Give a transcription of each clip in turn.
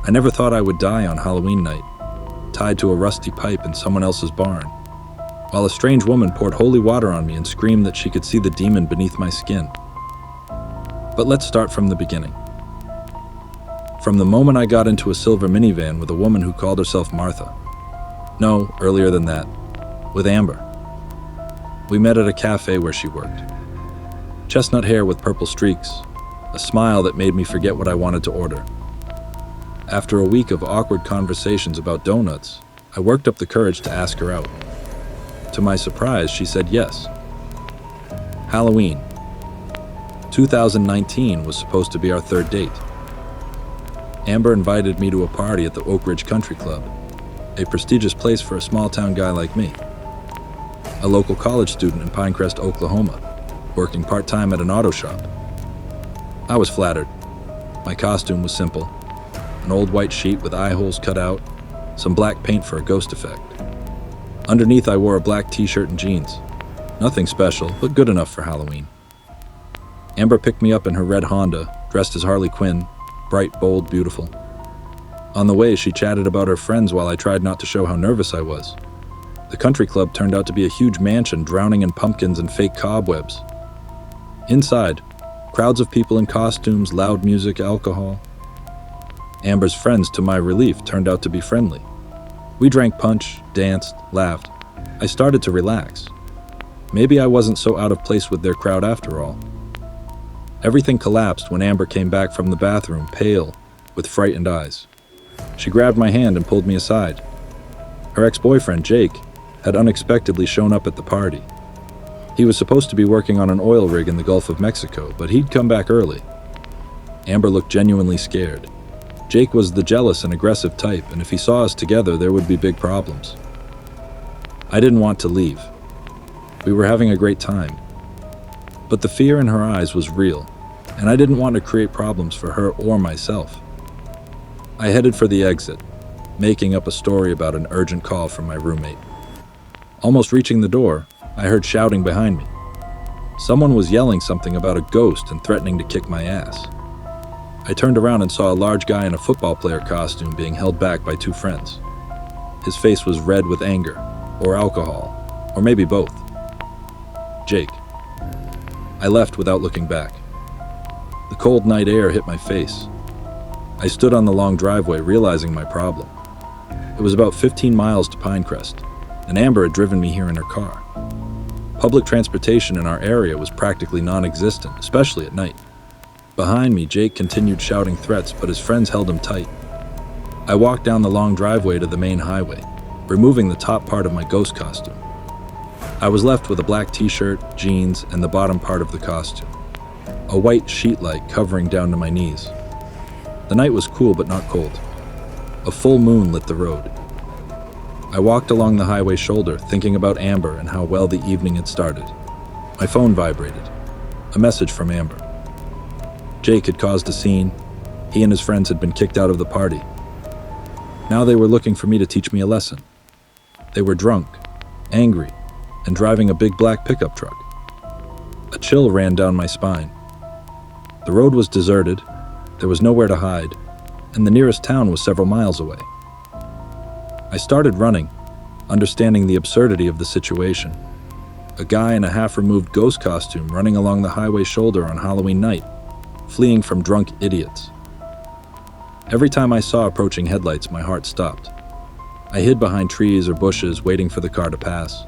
I never thought I would die on Halloween night, tied to a rusty pipe in someone else's barn, while a strange woman poured holy water on me and screamed that she could see the demon beneath my skin. But let's start from the beginning. From the moment I got into a silver minivan with a woman who called herself Martha. No, earlier than that, with Amber. We met at a cafe where she worked. Chestnut hair with purple streaks, a smile that made me forget what I wanted to order. After a week of awkward conversations about donuts, I worked up the courage to ask her out. To my surprise, she said yes. Halloween. 2019 was supposed to be our third date. Amber invited me to a party at the Oak Ridge Country Club, a prestigious place for a small-town guy like me. A local college student in Pinecrest, Oklahoma, working part-time at an auto shop. I was flattered. My costume was simple. An old white sheet with eye holes cut out, some black paint for a ghost effect. Underneath, I wore a black t-shirt and jeans. Nothing special, but good enough for Halloween. Amber picked me up in her red Honda, dressed as Harley Quinn, bright, bold, beautiful. On the way, she chatted about her friends while I tried not to show how nervous I was. The country club turned out to be a huge mansion drowning in pumpkins and fake cobwebs. Inside, crowds of people in costumes, loud music, alcohol. Amber's friends, to my relief, turned out to be friendly. We drank punch, danced, laughed. I started to relax. Maybe I wasn't so out of place with their crowd after all. Everything collapsed when Amber came back from the bathroom, pale, with frightened eyes. She grabbed my hand and pulled me aside. Her ex-boyfriend, Jake, had unexpectedly shown up at the party. He was supposed to be working on an oil rig in the Gulf of Mexico, but he'd come back early. Amber looked genuinely scared. Jake was the jealous and aggressive type, and if he saw us together, there would be big problems. I didn't want to leave. We were having a great time. But the fear in her eyes was real, and I didn't want to create problems for her or myself. I headed for the exit, making up a story about an urgent call from my roommate. Almost reaching the door, I heard shouting behind me. Someone was yelling something about a ghost and threatening to kick my ass. I turned around and saw a large guy in a football player costume being held back by two friends. His face was red with anger, or alcohol, or maybe both. Jake. I left without looking back. The cold night air hit my face. I stood on the long driveway, realizing my problem. It was about 15 miles to Pinecrest, and Amber had driven me here in her car. Public transportation in our area was practically non-existent, especially at night. Behind me, Jake continued shouting threats, but his friends held him tight. I walked down the long driveway to the main highway, removing the top part of my ghost costume. I was left with a black t-shirt, jeans, and the bottom part of the costume. A white sheet light covering down to my knees. The night was cool but not cold. A full moon lit the road. I walked along the highway shoulder, thinking about Amber and how well the evening had started. My phone vibrated. A message from Amber. Jake had caused a scene. He and his friends had been kicked out of the party. Now they were looking for me to teach me a lesson. They were drunk, angry, and driving a big black pickup truck. A chill ran down my spine. The road was deserted, there was nowhere to hide, and the nearest town was several miles away. I started running, understanding the absurdity of the situation. A guy in a half-removed ghost costume running along the highway shoulder on Halloween night, fleeing from drunk idiots. Every time I saw approaching headlights, my heart stopped. I hid behind trees or bushes, waiting for the car to pass.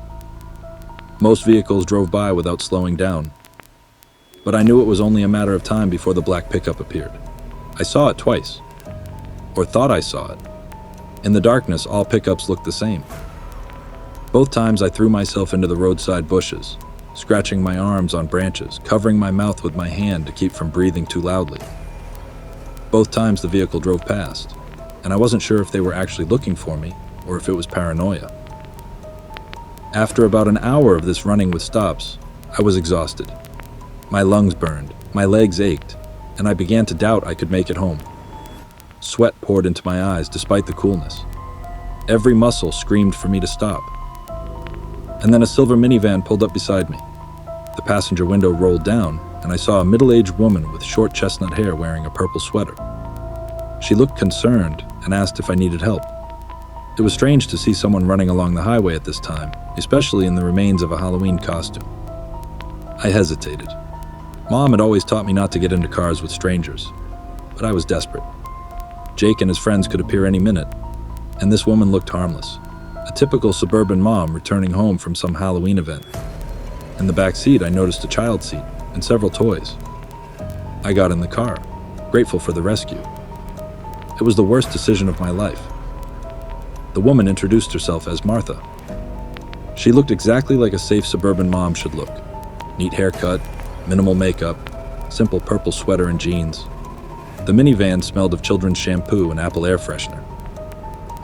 Most vehicles drove by without slowing down, but I knew it was only a matter of time before the black pickup appeared. I saw it twice, or thought I saw it. In the darkness, all pickups looked the same. Both times I threw myself into the roadside bushes, scratching my arms on branches, covering my mouth with my hand to keep from breathing too loudly. Both times the vehicle drove past, and I wasn't sure if they were actually looking for me or if it was paranoia. After about an hour of this running with stops, I was exhausted. My lungs burned, my legs ached, and I began to doubt I could make it home. Sweat poured into my eyes despite the coolness. Every muscle screamed for me to stop. And then a silver minivan pulled up beside me. The passenger window rolled down, and I saw a middle-aged woman with short chestnut hair wearing a purple sweater. She looked concerned, and asked if I needed help. It was strange to see someone running along the highway at this time, especially in the remains of a Halloween costume. I hesitated. Mom had always taught me not to get into cars with strangers, but I was desperate. Jake and his friends could appear any minute, and this woman looked harmless. A typical suburban mom returning home from some Halloween event. In the back seat, I noticed a child seat and several toys. I got in the car, grateful for the rescue. It was the worst decision of my life. The woman introduced herself as Martha. She looked exactly like a safe suburban mom should look. Neat haircut, minimal makeup, simple purple sweater and jeans. The minivan smelled of children's shampoo and apple air freshener.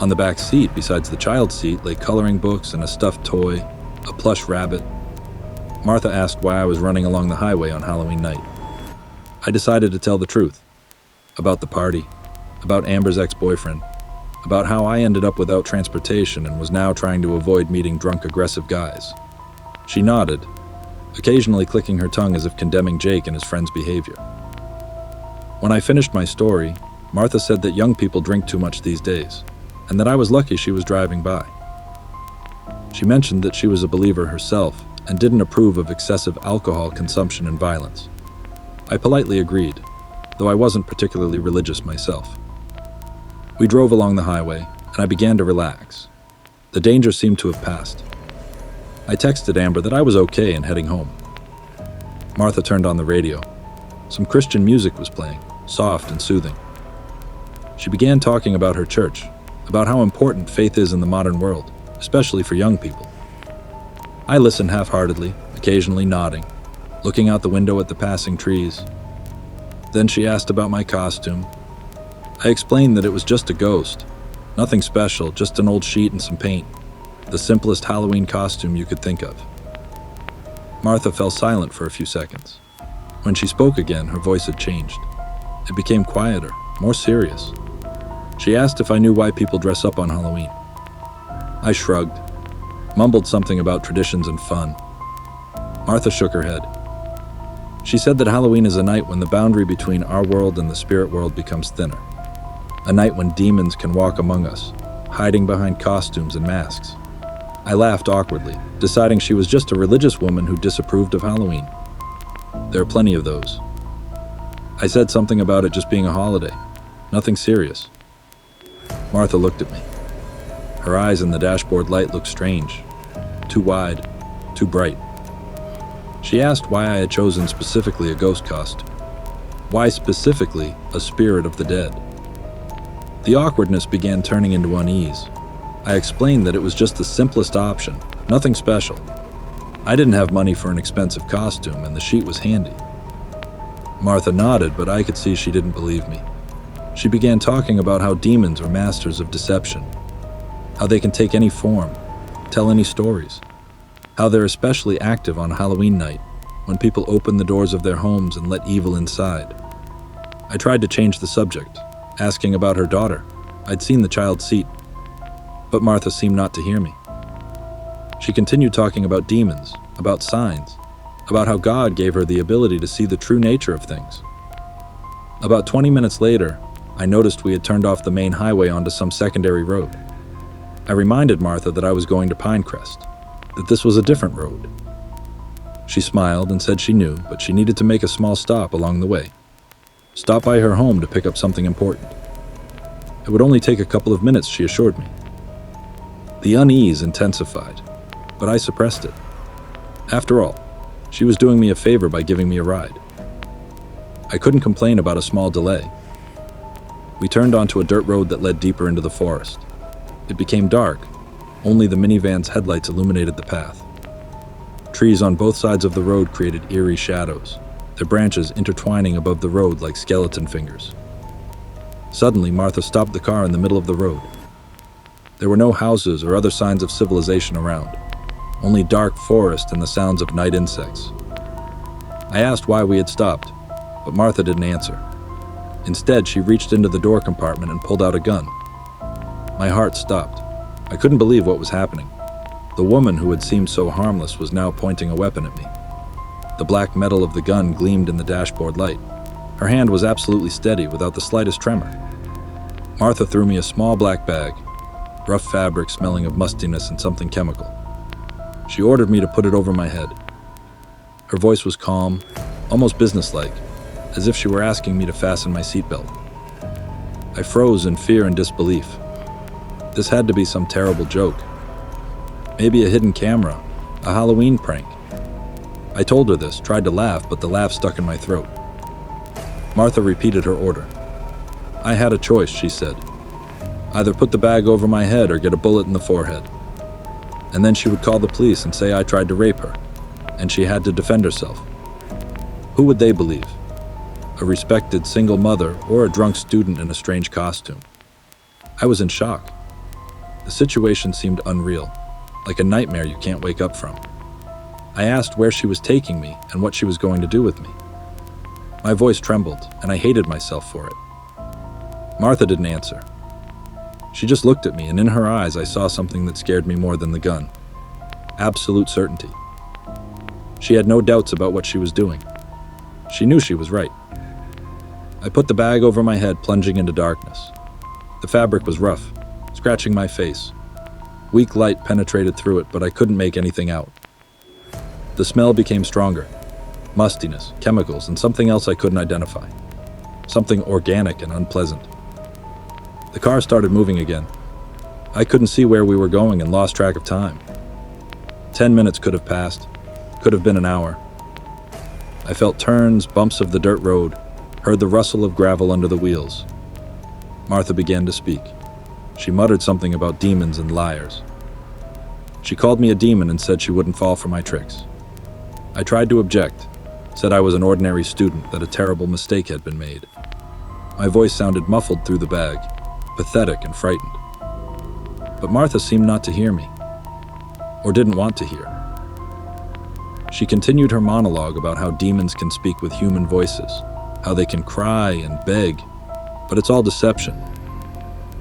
On the back seat, besides the child seat, lay coloring books and a stuffed toy, a plush rabbit. Martha asked why I was running along the highway on Halloween night. I decided to tell the truth. About the party, about Amber's ex-boyfriend, about how I ended up without transportation and was now trying to avoid meeting drunk, aggressive guys. She nodded, occasionally clicking her tongue as if condemning Jake and his friend's behavior. When I finished my story, Martha said that young people drink too much these days, and that I was lucky she was driving by. She mentioned that she was a believer herself and didn't approve of excessive alcohol consumption and violence. I politely agreed, though I wasn't particularly religious myself. We drove along the highway, and I began to relax. The danger seemed to have passed. I texted Amber that I was okay and heading home. Martha turned on the radio. Some Christian music was playing, soft and soothing. She began talking about her church, about how important faith is in the modern world, especially for young people. I listened half-heartedly, occasionally nodding, looking out the window at the passing trees. Then she asked about my costume. I explained that it was just a ghost. Nothing special, just an old sheet and some paint. The simplest Halloween costume you could think of. Martha fell silent for a few seconds. When she spoke again, her voice had changed. It became quieter, more serious. She asked if I knew why people dress up on Halloween. I shrugged, mumbled something about traditions and fun. Martha shook her head. She said that Halloween is a night when the boundary between our world and the spirit world becomes thinner. A night when demons can walk among us, hiding behind costumes and masks. I laughed awkwardly, deciding she was just a religious woman who disapproved of Halloween. There are plenty of those. I said something about it just being a holiday, nothing serious. Martha looked at me. Her eyes in the dashboard light looked strange, too wide, too bright. She asked why I had chosen specifically a ghost costume. Why specifically a spirit of the dead? The awkwardness began turning into unease. I explained that it was just the simplest option, nothing special. I didn't have money for an expensive costume, and the sheet was handy. Martha nodded, but I could see she didn't believe me. She began talking about how demons are masters of deception, how they can take any form, tell any stories, how they're especially active on Halloween night, when people open the doors of their homes and let evil inside. I tried to change the subject, asking about her daughter. I'd seen the child's seat, but Martha seemed not to hear me. She continued talking about demons, about signs, about how God gave her the ability to see the true nature of things. About 20 minutes later, I noticed we had turned off the main highway onto some secondary road. I reminded Martha that I was going to Pinecrest, that this was a different road. She smiled and said she knew, but she needed to make a small stop along the way. Stop by her home to pick up something important. It would only take a couple of minutes, she assured me. The unease intensified, but I suppressed it. After all, she was doing me a favor by giving me a ride. I couldn't complain about a small delay. We turned onto a dirt road that led deeper into the forest. It became dark. Only the minivan's headlights illuminated the path. Trees on both sides of the road created eerie shadows, their branches intertwining above the road like skeleton fingers. Suddenly, Martha stopped the car in the middle of the road. There were no houses or other signs of civilization around, only dark forest and the sounds of night insects. I asked why we had stopped, but Martha didn't answer. Instead, she reached into the door compartment and pulled out a gun. My heart stopped. I couldn't believe what was happening. The woman who had seemed so harmless was now pointing a weapon at me. The black metal of the gun gleamed in the dashboard light. Her hand was absolutely steady, without the slightest tremor. Martha threw me a small black bag, rough fabric smelling of mustiness and something chemical. She ordered me to put it over my head. Her voice was calm, almost businesslike, as if she were asking me to fasten my seatbelt. I froze in fear and disbelief. This had to be some terrible joke. Maybe a hidden camera, a Halloween prank. I told her this, tried to laugh, but the laugh stuck in my throat. Martha repeated her order. I had a choice, she said. Either put the bag over my head or get a bullet in the forehead. And then she would call the police and say I tried to rape her, and she had to defend herself. Who would they believe? A respected single mother or a drunk student in a strange costume? I was in shock. The situation seemed unreal, like a nightmare you can't wake up from. I asked where she was taking me and what she was going to do with me. My voice trembled, and I hated myself for it. Martha didn't answer. She just looked at me, and in her eyes I saw something that scared me more than the gun. Absolute certainty. She had no doubts about what she was doing. She knew she was right. I put the bag over my head, plunging into darkness. The fabric was rough, scratching my face. Weak light penetrated through it, but I couldn't make anything out. The smell became stronger. Mustiness, chemicals, and something else I couldn't identify. Something organic and unpleasant. The car started moving again. I couldn't see where we were going and lost track of time. 10 minutes could have passed, could have been an hour. I felt turns, bumps of the dirt road, heard the rustle of gravel under the wheels. Martha began to speak. She muttered something about demons and liars. She called me a demon and said she wouldn't fall for my tricks. I tried to object, said I was an ordinary student, that a terrible mistake had been made. My voice sounded muffled through the bag, pathetic and frightened. But Martha seemed not to hear me, or didn't want to hear. She continued her monologue about how demons can speak with human voices, how they can cry and beg, but it's all deception.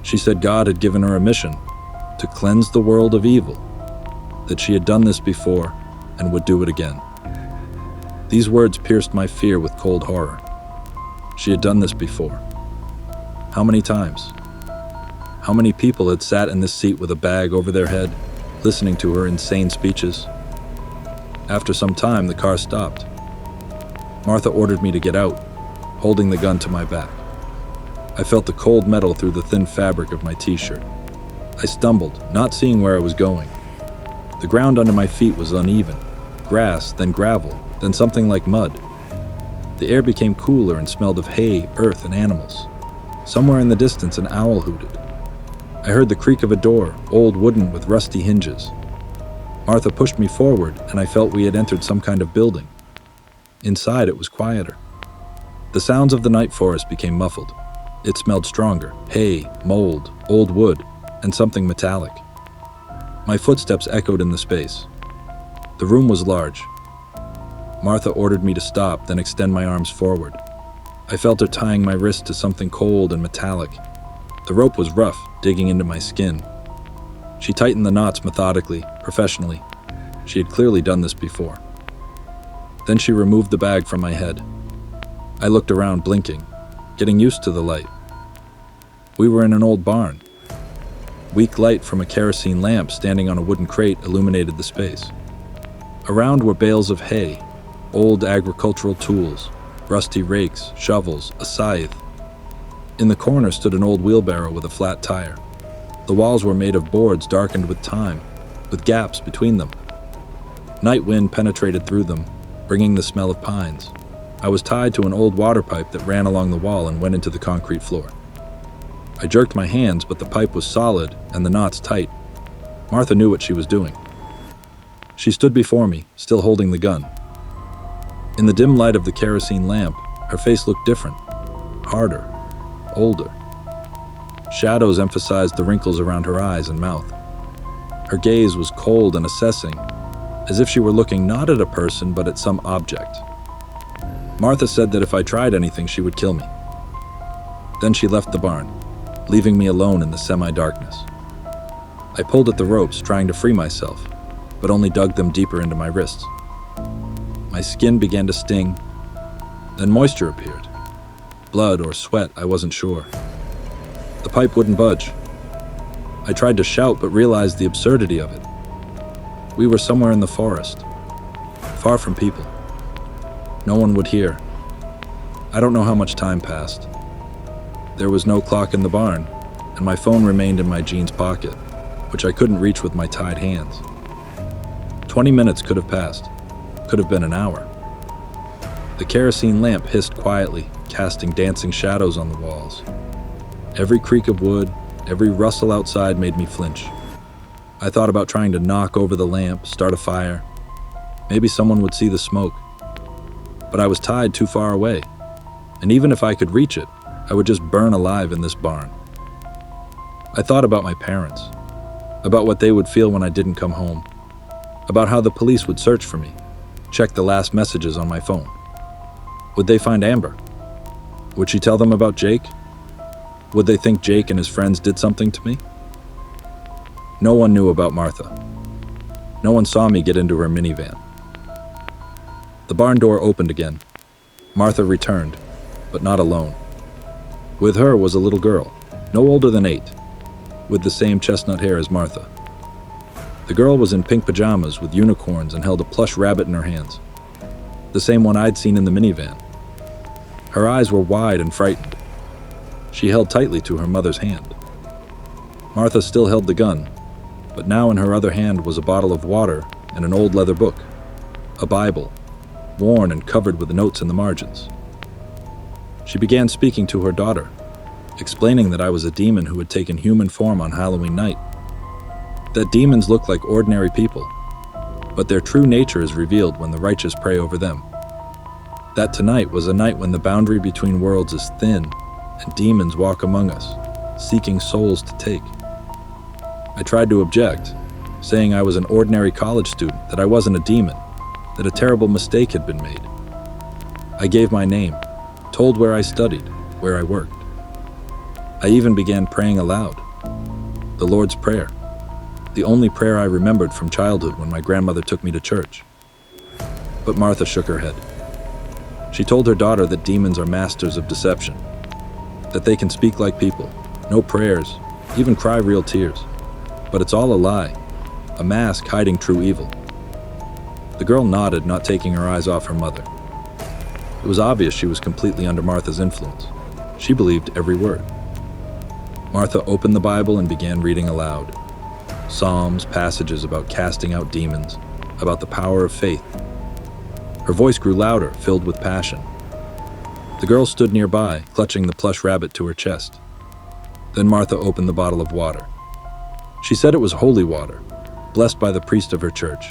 She said God had given her a mission to cleanse the world of evil, that she had done this before and would do it again. These words pierced my fear with cold horror. She had done this before. How many times? How many people had sat in this seat with a bag over their head, listening to her insane speeches? After some time, the car stopped. Martha ordered me to get out, holding the gun to my back. I felt the cold metal through the thin fabric of my t-shirt. I stumbled, not seeing where I was going. The ground under my feet was uneven, grass, then gravel, then something like mud. The air became cooler and smelled of hay, earth, and animals. Somewhere in the distance, an owl hooted. I heard the creak of a door, old wooden with rusty hinges. Martha pushed me forward, and I felt we had entered some kind of building. Inside, it was quieter. The sounds of the night forest became muffled. It smelled stronger: hay, mold, old wood, and something metallic. My footsteps echoed in the space. The room was large. Martha ordered me to stop, then extend my arms forward. I felt her tying my wrist to something cold and metallic. The rope was rough, digging into my skin. She tightened the knots methodically, professionally. She had clearly done this before. Then she removed the bag from my head. I looked around, blinking, getting used to the light. We were in an old barn. Weak light from a kerosene lamp standing on a wooden crate illuminated the space. Around were bales of hay, old agricultural tools, rusty rakes, shovels, a scythe. In the corner stood an old wheelbarrow with a flat tire. The walls were made of boards darkened with time, with gaps between them. Night wind penetrated through them, bringing the smell of pines. I was tied to an old water pipe that ran along the wall and went into the concrete floor. I jerked my hands, but the pipe was solid and the knots tight. Martha knew what she was doing. She stood before me, still holding the gun. In the dim light of the kerosene lamp, her face looked different, harder, older. Shadows emphasized the wrinkles around her eyes and mouth. Her gaze was cold and assessing, as if she were looking not at a person but at some object. Martha said that if I tried anything, she would kill me. Then she left the barn, leaving me alone in the semi-darkness. I pulled at the ropes, trying to free myself, but only dug them deeper into my wrists. My skin began to sting, then moisture appeared. Blood or sweat, I wasn't sure. The pipe wouldn't budge. I tried to shout but realized the absurdity of it. We were somewhere in the forest, far from people. No one would hear. I don't know how much time passed. There was no clock in the barn, and my phone remained in my jeans pocket, which I couldn't reach with my tied hands. 20 minutes could have passed, could have been an hour. The kerosene lamp hissed quietly, casting dancing shadows on the walls. Every creak of wood, every rustle outside made me flinch. I thought about trying to knock over the lamp, start a fire. Maybe someone would see the smoke. But I was tied too far away, and even if I could reach it, I would just burn alive in this barn. I thought about my parents, about what they would feel when I didn't come home, about how the police would search for me, check the last messages on my phone. Would they find Amber? Would she tell them about Jake? Would they think Jake and his friends did something to me? No one knew about Martha. No one saw me get into her minivan. The barn door opened again. Martha returned, but not alone. With her was a little girl, no older than 8, with the same chestnut hair as Martha. The girl was in pink pajamas with unicorns and held a plush rabbit in her hands, the same one I'd seen in the minivan. Her eyes were wide and frightened. She held tightly to her mother's hand. Martha still held the gun, but now in her other hand was a bottle of water and an old leather book, a Bible, worn and covered with notes in the margins. She began speaking to her daughter, explaining that I was a demon who had taken human form on Halloween night, that demons look like ordinary people, but their true nature is revealed when the righteous pray over them, that tonight was a night when the boundary between worlds is thin and demons walk among us, seeking souls to take. I tried to object, saying I was an ordinary college student, that I wasn't a demon, that a terrible mistake had been made. I gave my name, told where I studied, where I worked. I even began praying aloud, the Lord's Prayer, the only prayer I remembered from childhood when my grandmother took me to church. But Martha shook her head. She told her daughter that demons are masters of deception, that they can speak like people, know prayers, even cry real tears. But it's all a lie, a mask hiding true evil. The girl nodded, not taking her eyes off her mother. It was obvious she was completely under Martha's influence. She believed every word. Martha opened the Bible and began reading aloud. Psalms, passages about casting out demons, about the power of faith. Her voice grew louder, filled with passion. The girl stood nearby, clutching the plush rabbit to her chest. Then Martha opened the bottle of water. She said it was holy water, blessed by the priest of her church,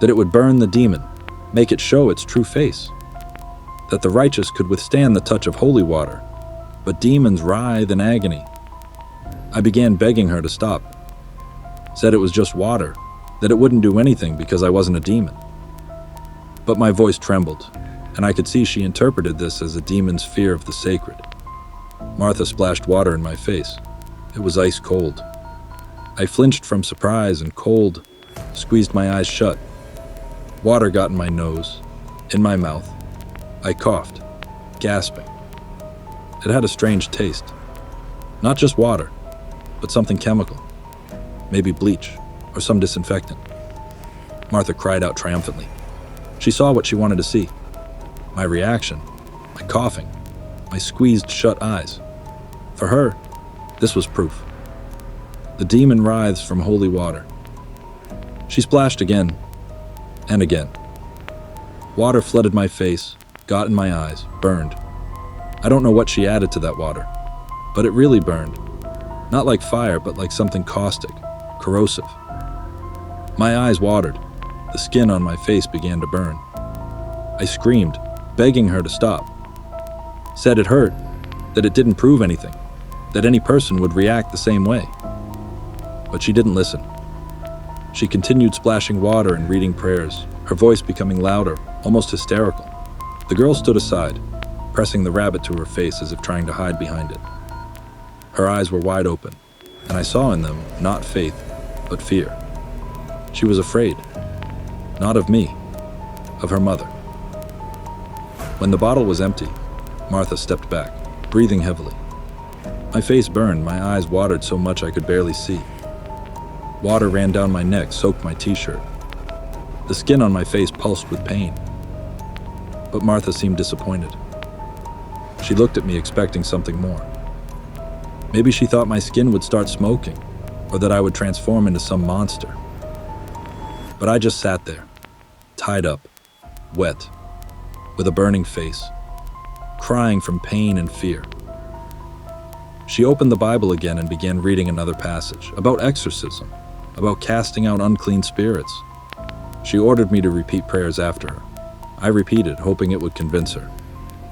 that it would burn the demon, make it show its true face, that the righteous could withstand the touch of holy water, but demons writhe in agony. I began begging her to stop, said it was just water, that it wouldn't do anything because I wasn't a demon. But my voice trembled, and I could see she interpreted this as a demon's fear of the sacred. Martha splashed water in my face. It was ice cold. I flinched from surprise and cold, squeezed my eyes shut. Water got in my nose, in my mouth. I coughed, gasping. It had a strange taste. Not just water, but something chemical. Maybe bleach or some disinfectant. Martha cried out triumphantly. She saw what she wanted to see. My reaction, my coughing, my squeezed shut eyes. For her, this was proof. The demon writhes from holy water. She splashed again and again. Water flooded my face, got in my eyes, burned. I don't know what she added to that water, but it really burned. Not like fire, but like something caustic, corrosive. My eyes watered. The skin on my face began to burn. I screamed, begging her to stop. Said it hurt, that it didn't prove anything, that any person would react the same way. But she didn't listen. She continued splashing water and reading prayers, her voice becoming louder, almost hysterical. The girl stood aside, pressing the rabbit to her face as if trying to hide behind it. Her eyes were wide open, and I saw in them not faith, but fear. She was afraid, not of me, of her mother. When the bottle was empty, Martha stepped back, breathing heavily. My face burned, my eyes watered so much I could barely see. Water ran down my neck, soaked my t-shirt. The skin on my face pulsed with pain. But Martha seemed disappointed. She looked at me expecting something more. Maybe she thought my skin would start smoking, or that I would transform into some monster. But I just sat there, tied up, wet, with a burning face, crying from pain and fear. She opened the Bible again and began reading another passage about exorcism, about casting out unclean spirits. She ordered me to repeat prayers after her. I repeated, hoping it would convince her.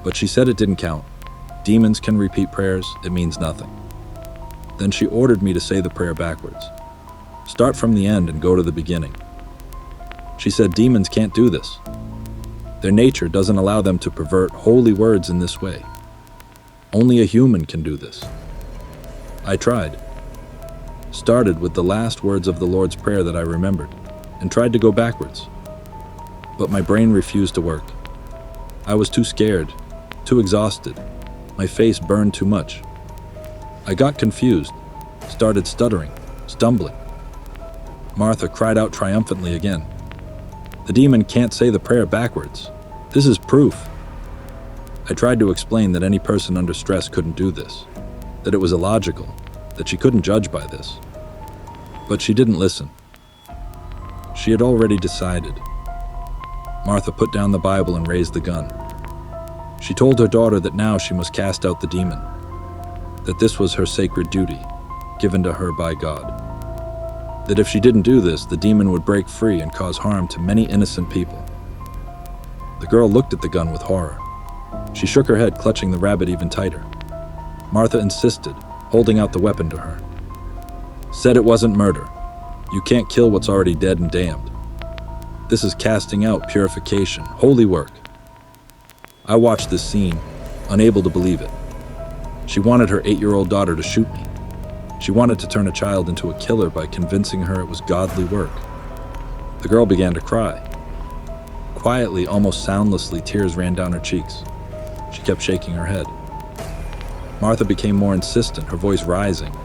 But she said it didn't count. Demons can repeat prayers, it means nothing. Then she ordered me to say the prayer backwards. Start from the end and go to the beginning. She said demons can't do this. Their nature doesn't allow them to pervert holy words in this way. Only a human can do this. I tried. Started with the last words of the Lord's Prayer that I remembered, and tried to go backwards. But my brain refused to work. I was too scared, too exhausted. My face burned too much. I got confused, started stuttering, stumbling. Martha cried out triumphantly again. The demon can't say the prayer backwards. This is proof. I tried to explain that any person under stress couldn't do this, that it was illogical, that she couldn't judge by this. But she didn't listen. She had already decided. Martha put down the Bible and raised the gun. She told her daughter that now she must cast out the demon, that this was her sacred duty, given to her by God. That if she didn't do this, the demon would break free and cause harm to many innocent people. The girl looked at the gun with horror. She shook her head, clutching the rabbit even tighter. Martha insisted, holding out the weapon to her. Said it wasn't murder. You can't kill what's already dead and damned. This is casting out, purification, holy work. I watched this scene, unable to believe it. She wanted her 8-year-old daughter to shoot me. She wanted to turn a child into a killer by convincing her it was godly work. The girl began to cry. Quietly, almost soundlessly, tears ran down her cheeks. She kept shaking her head. Martha became more insistent, her voice rising.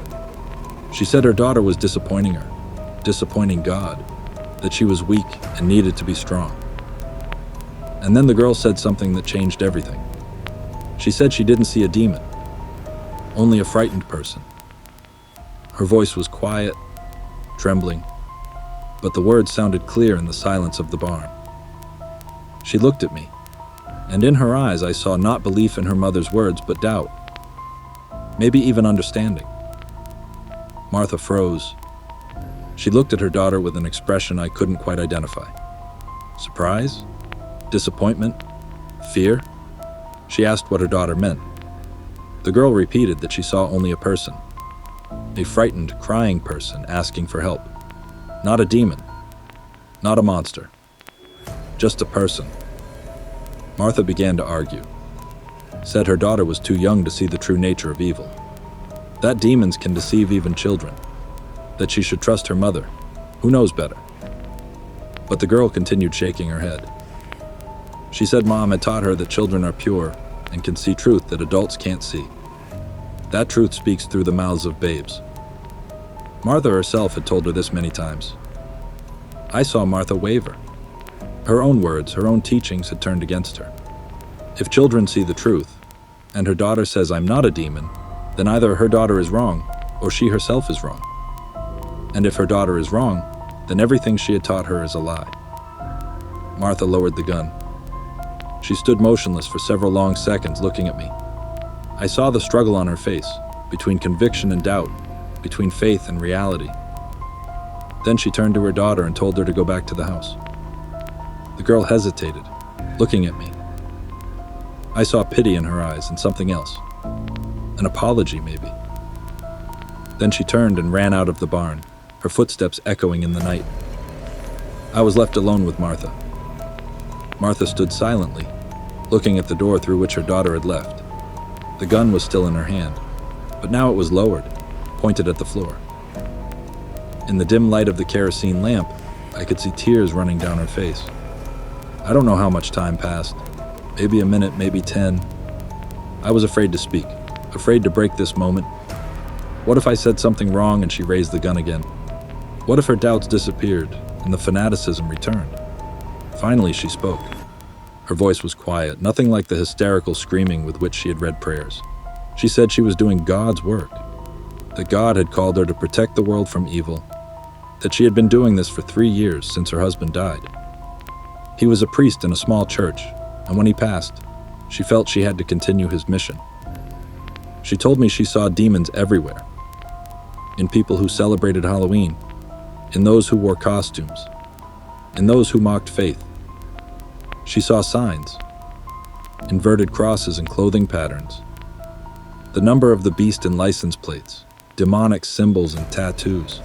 She said her daughter was disappointing her, disappointing God, that she was weak and needed to be strong. And then the girl said something that changed everything. She said she didn't see a demon, only a frightened person. Her voice was quiet, trembling, but the words sounded clear in the silence of the barn. She looked at me, and in her eyes I saw not belief in her mother's words, but doubt, maybe even understanding. Martha froze. She looked at her daughter with an expression I couldn't quite identify. Surprise? Disappointment? Fear? She asked what her daughter meant. The girl repeated that she saw only a person, a frightened, crying person asking for help. Not a demon, not a monster, just a person. Martha began to argue, said her daughter was too young to see the true nature of evil, that demons can deceive even children, that she should trust her mother, who knows better. But the girl continued shaking her head. She said Mom had taught her that children are pure and can see truth that adults can't see. That truth speaks through the mouths of babes. Martha herself had told her this many times. I saw Martha waver. Her own words, her own teachings had turned against her. If children see the truth, and her daughter says I'm not a demon, then either her daughter is wrong, or she herself is wrong. And if her daughter is wrong, then everything she had taught her is a lie. Martha lowered the gun. She stood motionless for several long seconds, looking at me. I saw the struggle on her face, between conviction and doubt, between faith and reality. Then she turned to her daughter and told her to go back to the house. The girl hesitated, looking at me. I saw pity in her eyes and something else. An apology, maybe. Then she turned and ran out of the barn, her footsteps echoing in the night. I was left alone with Martha. Martha stood silently, looking at the door through which her daughter had left. The gun was still in her hand, but now it was lowered, pointed at the floor. In the dim light of the kerosene lamp, I could see tears running down her face. I don't know how much time passed. Maybe a minute, maybe 10. I was afraid to speak. afraid to break this moment. What if I said something wrong and she raised the gun again? What if her doubts disappeared and the fanaticism returned? Finally, she spoke. Her voice was quiet, nothing like the hysterical screaming with which she had read prayers. She said she was doing God's work, that God had called her to protect the world from evil, that she had been doing this for 3 years since her husband died. He was a priest in a small church, and when he passed, she felt she had to continue his mission. She told me she saw demons everywhere, in people who celebrated Halloween, in those who wore costumes, in those who mocked faith. She saw signs, inverted crosses and clothing patterns, the number of the beast in license plates, demonic symbols and tattoos.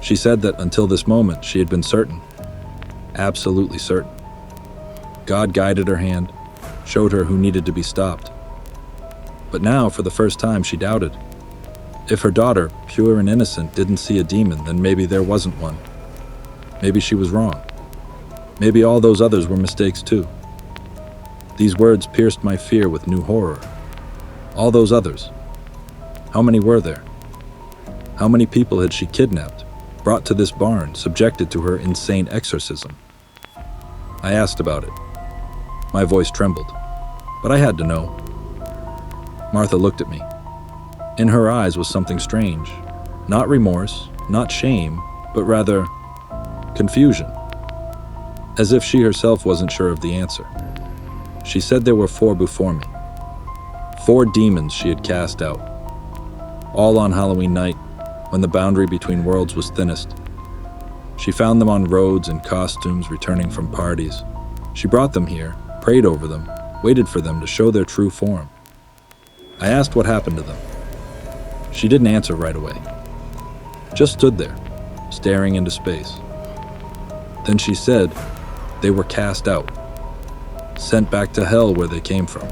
She said that until this moment she had been certain, absolutely certain. God guided her hand, showed her who needed to be stopped. But now, for the first time, she doubted. If her daughter, pure and innocent, didn't see a demon, then maybe there wasn't one. Maybe she was wrong. Maybe all those others were mistakes too. These words pierced my fear with new horror. All those others. How many were there? How many people had she kidnapped, brought to this barn, subjected to her insane exorcism? I asked about it. My voice trembled, but I had to know. Martha looked at me. In her eyes was something strange. Not remorse, not shame, but rather confusion. As if she herself wasn't sure of the answer. She said there were 4 before me. 4 demons she had cast out. All on Halloween night, when the boundary between worlds was thinnest. She found them on roads in costumes returning from parties. She brought them here, prayed over them, waited for them to show their true form. I asked what happened to them. She didn't answer right away. Just stood there, staring into space. Then she said they were cast out, sent back to hell where they came from.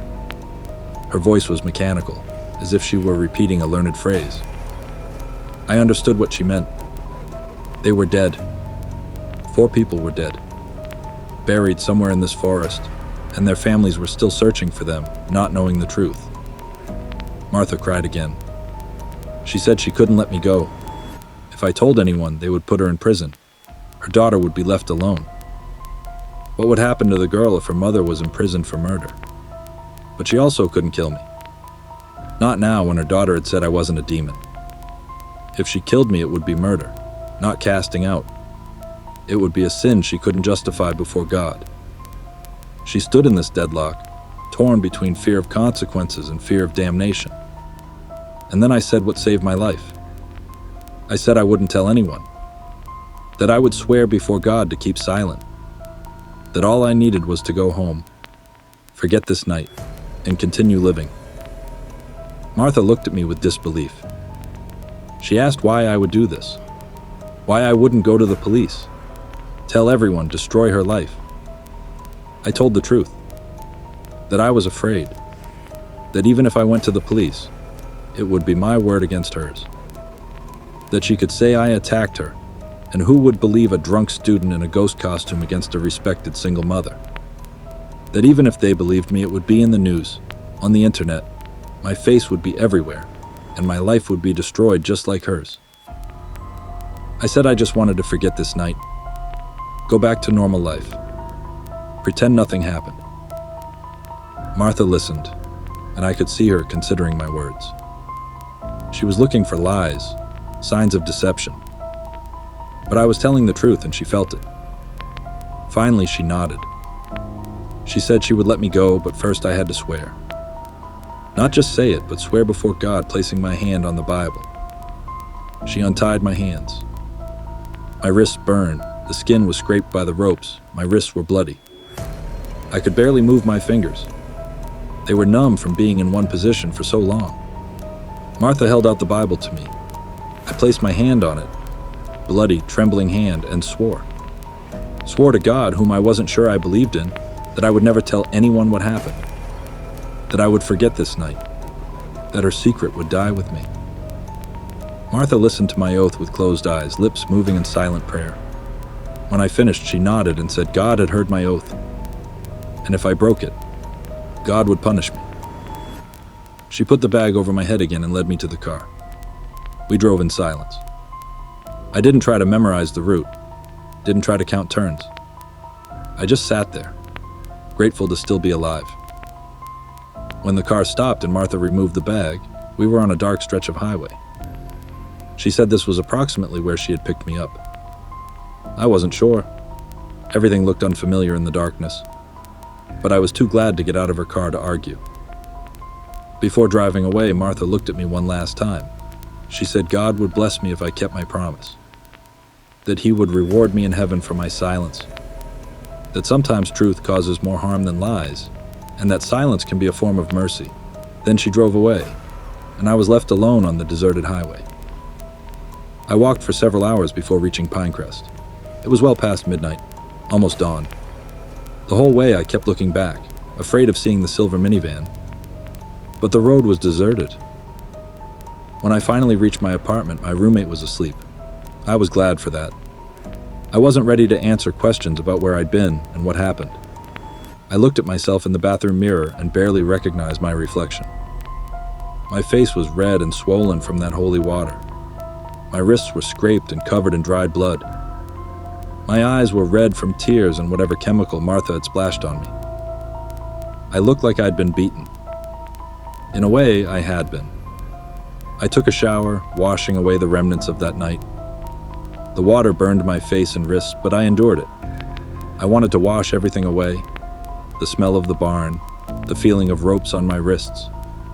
Her voice was mechanical, as if she were repeating a learned phrase. I understood what she meant. They were dead. 4 people were dead, buried somewhere in this forest, and their families were still searching for them, not knowing the truth. Martha cried again. She said she couldn't let me go. If I told anyone, they would put her in prison. Her daughter would be left alone. What would happen to the girl if her mother was imprisoned for murder? But she also couldn't kill me. Not now, when her daughter had said I wasn't a demon. If she killed me, it would be murder, not casting out. It would be a sin she couldn't justify before God. She stood in this deadlock, torn between fear of consequences and fear of damnation. And then I said what saved my life. I said I wouldn't tell anyone. That I would swear before God to keep silent. That all I needed was to go home, forget this night, and continue living. Martha looked at me with disbelief. She asked why I would do this, why I wouldn't go to the police, tell everyone, destroy her life. I told the truth, that I was afraid, that even if I went to the police, it would be my word against hers, that she could say I attacked her, and who would believe a drunk student in a ghost costume against a respected single mother? That even if they believed me, it would be in the news, on the internet, my face would be everywhere, and my life would be destroyed just like hers. I said I just wanted to forget this night, go back to normal life, pretend nothing happened. Martha listened, and I could see her considering my words. She was looking for lies, signs of deception. But I was telling the truth, and she felt it. Finally, she nodded. She said she would let me go, but first I had to swear. Not just say it, but swear before God, placing my hand on the Bible. She untied my hands. My wrists burned, the skin was scraped by the ropes, my wrists were bloody. I could barely move my fingers. They were numb from being in one position for so long. Martha held out the Bible to me. I placed my hand on it, bloody, trembling hand, and swore. Swore to God, whom I wasn't sure I believed in, that I would never tell anyone what happened. That I would forget this night. That her secret would die with me. Martha listened to my oath with closed eyes, lips moving in silent prayer. When I finished, she nodded and said God had heard my oath, and if I broke it, God would punish me. She put the bag over my head again and led me to the car. We drove in silence. I didn't try to memorize the route, didn't try to count turns. I just sat there, grateful to still be alive. When the car stopped and Martha removed the bag, we were on a dark stretch of highway. She said this was approximately where she had picked me up. I wasn't sure. Everything looked unfamiliar in the darkness, but I was too glad to get out of her car to argue. Before driving away, Martha looked at me one last time. She said God would bless me if I kept my promise, that He would reward me in heaven for my silence, that sometimes truth causes more harm than lies, and that silence can be a form of mercy. Then she drove away, and I was left alone on the deserted highway. I walked for several hours before reaching Pinecrest. It was well past midnight, almost dawn. The whole way I kept looking back, afraid of seeing the silver minivan, but the road was deserted. When I finally reached my apartment, my roommate was asleep. I was glad for that. I wasn't ready to answer questions about where I'd been and what happened. I looked at myself in the bathroom mirror and barely recognized my reflection. My face was red and swollen from that holy water. My wrists were scraped and covered in dried blood. My eyes were red from tears and whatever chemical Martha had splashed on me. I looked like I'd been beaten. In a way, I had been. I took a shower, washing away the remnants of that night. The water burned my face and wrists, but I endured it. I wanted to wash everything away. The smell of the barn, the feeling of ropes on my wrists,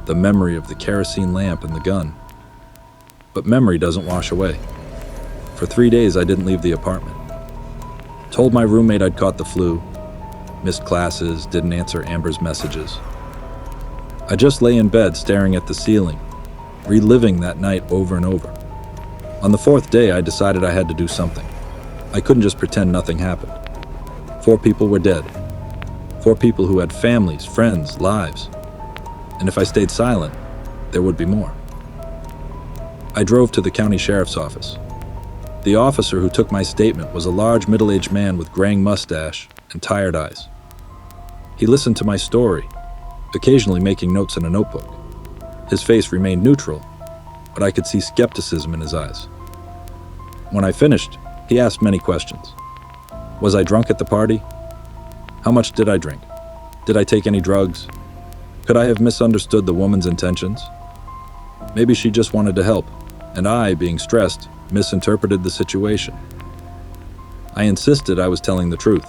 the memory of the kerosene lamp and the gun. But memory doesn't wash away. For 3 days, I didn't leave the apartment. Told my roommate I'd caught the flu, missed classes, didn't answer Amber's messages. I just lay in bed staring at the ceiling, reliving that night over and over. On the 4th day, I decided I had to do something. I couldn't just pretend nothing happened. 4 people were dead. 4 people who had families, friends, lives. And if I stayed silent, there would be more. I drove to the county sheriff's office. The officer who took my statement was a large middle-aged man with graying mustache and tired eyes. He listened to my story, occasionally making notes in a notebook. His face remained neutral, but I could see skepticism in his eyes. When I finished, he asked many questions. Was I drunk at the party? How much did I drink? Did I take any drugs? Could I have misunderstood the woman's intentions? Maybe she just wanted to help, and I, being stressed, misinterpreted the situation. I insisted I was telling the truth.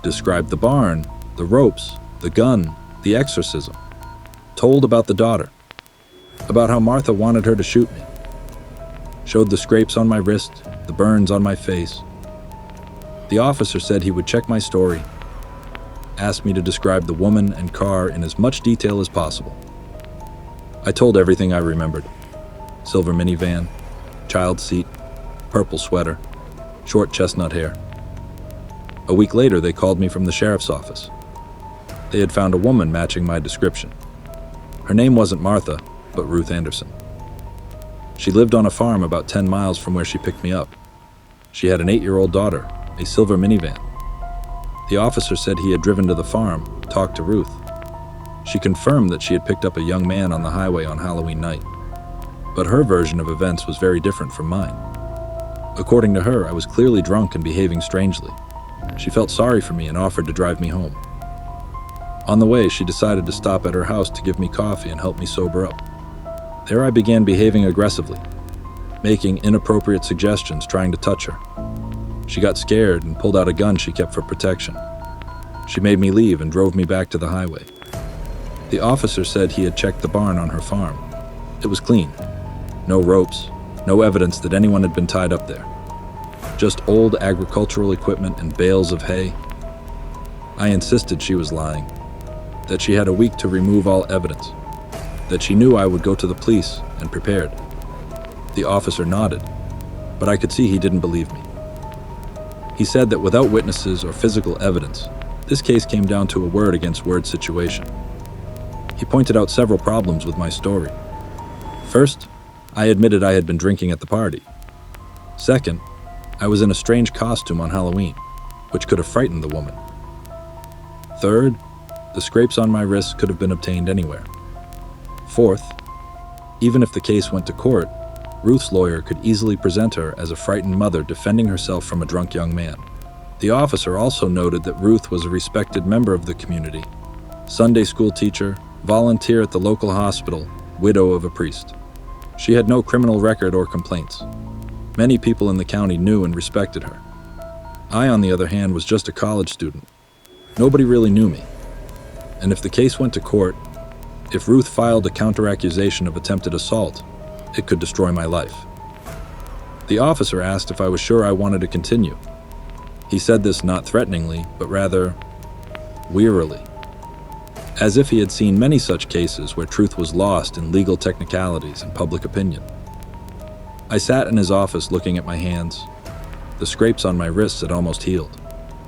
Described the barn, the ropes, the gun, the exorcism. Told about the daughter. About how Martha wanted her to shoot me. Showed the scrapes on my wrist, the burns on my face. The officer said he would check my story. Asked me to describe the woman and car in as much detail as possible. I told everything I remembered. Silver minivan, child seat, purple sweater, short chestnut hair. A week later, they called me from the sheriff's office. They had found a woman matching my description. Her name wasn't Martha, but Ruth Anderson. She lived on a farm about 10 miles from where she picked me up. She had an 8-year-old daughter, a silver minivan. The officer said he had driven to the farm, talked to Ruth. She confirmed that she had picked up a young man on the highway on Halloween night. But her version of events was very different from mine. According to her, I was clearly drunk and behaving strangely. She felt sorry for me and offered to drive me home. On the way, she decided to stop at her house to give me coffee and help me sober up. There I began behaving aggressively, making inappropriate suggestions, trying to touch her. She got scared and pulled out a gun she kept for protection. She made me leave and drove me back to the highway. The officer said he had checked the barn on her farm. It was clean. No ropes, no evidence that anyone had been tied up there. Just old agricultural equipment and bales of hay. I insisted she was lying, that she had a week to remove all evidence, that she knew I would go to the police and prepared. The officer nodded, but I could see he didn't believe me. He said that without witnesses or physical evidence, this case came down to a word against word situation. He pointed out several problems with my story. First, I admitted I had been drinking at the party. Second, I was in a strange costume on Halloween, which could have frightened the woman. Third, the scrapes on my wrists could have been obtained anywhere. Fourth, even if the case went to court, Ruth's lawyer could easily present her as a frightened mother defending herself from a drunk young man. The officer also noted that Ruth was a respected member of the community, Sunday school teacher, volunteer at the local hospital, widow of a priest. She had no criminal record or complaints. Many people in the county knew and respected her. I, on the other hand, was just a college student. Nobody really knew me. And if the case went to court, if Ruth filed a counter-accusation of attempted assault, it could destroy my life. The officer asked if I was sure I wanted to continue. He said this not threateningly, but rather wearily, as if he had seen many such cases where truth was lost in legal technicalities and public opinion. I sat in his office looking at my hands. The scrapes on my wrists had almost healed.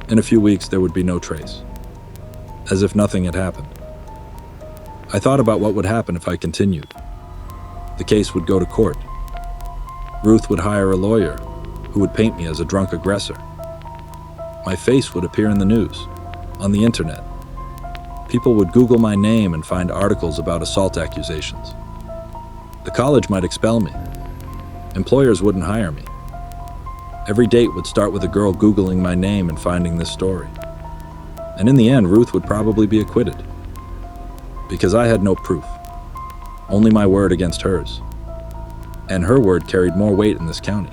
In a few weeks, there would be no trace. As if nothing had happened. I thought about what would happen if I continued. The case would go to court. Ruth would hire a lawyer who would paint me as a drunk aggressor. My face would appear in the news, on the internet. People would Google my name and find articles about assault accusations. The college might expel me. Employers wouldn't hire me. Every date would start with a girl Googling my name and finding this story. And in the end, Ruth would probably be acquitted. Because I had no proof. Only my word against hers. And her word carried more weight in this county.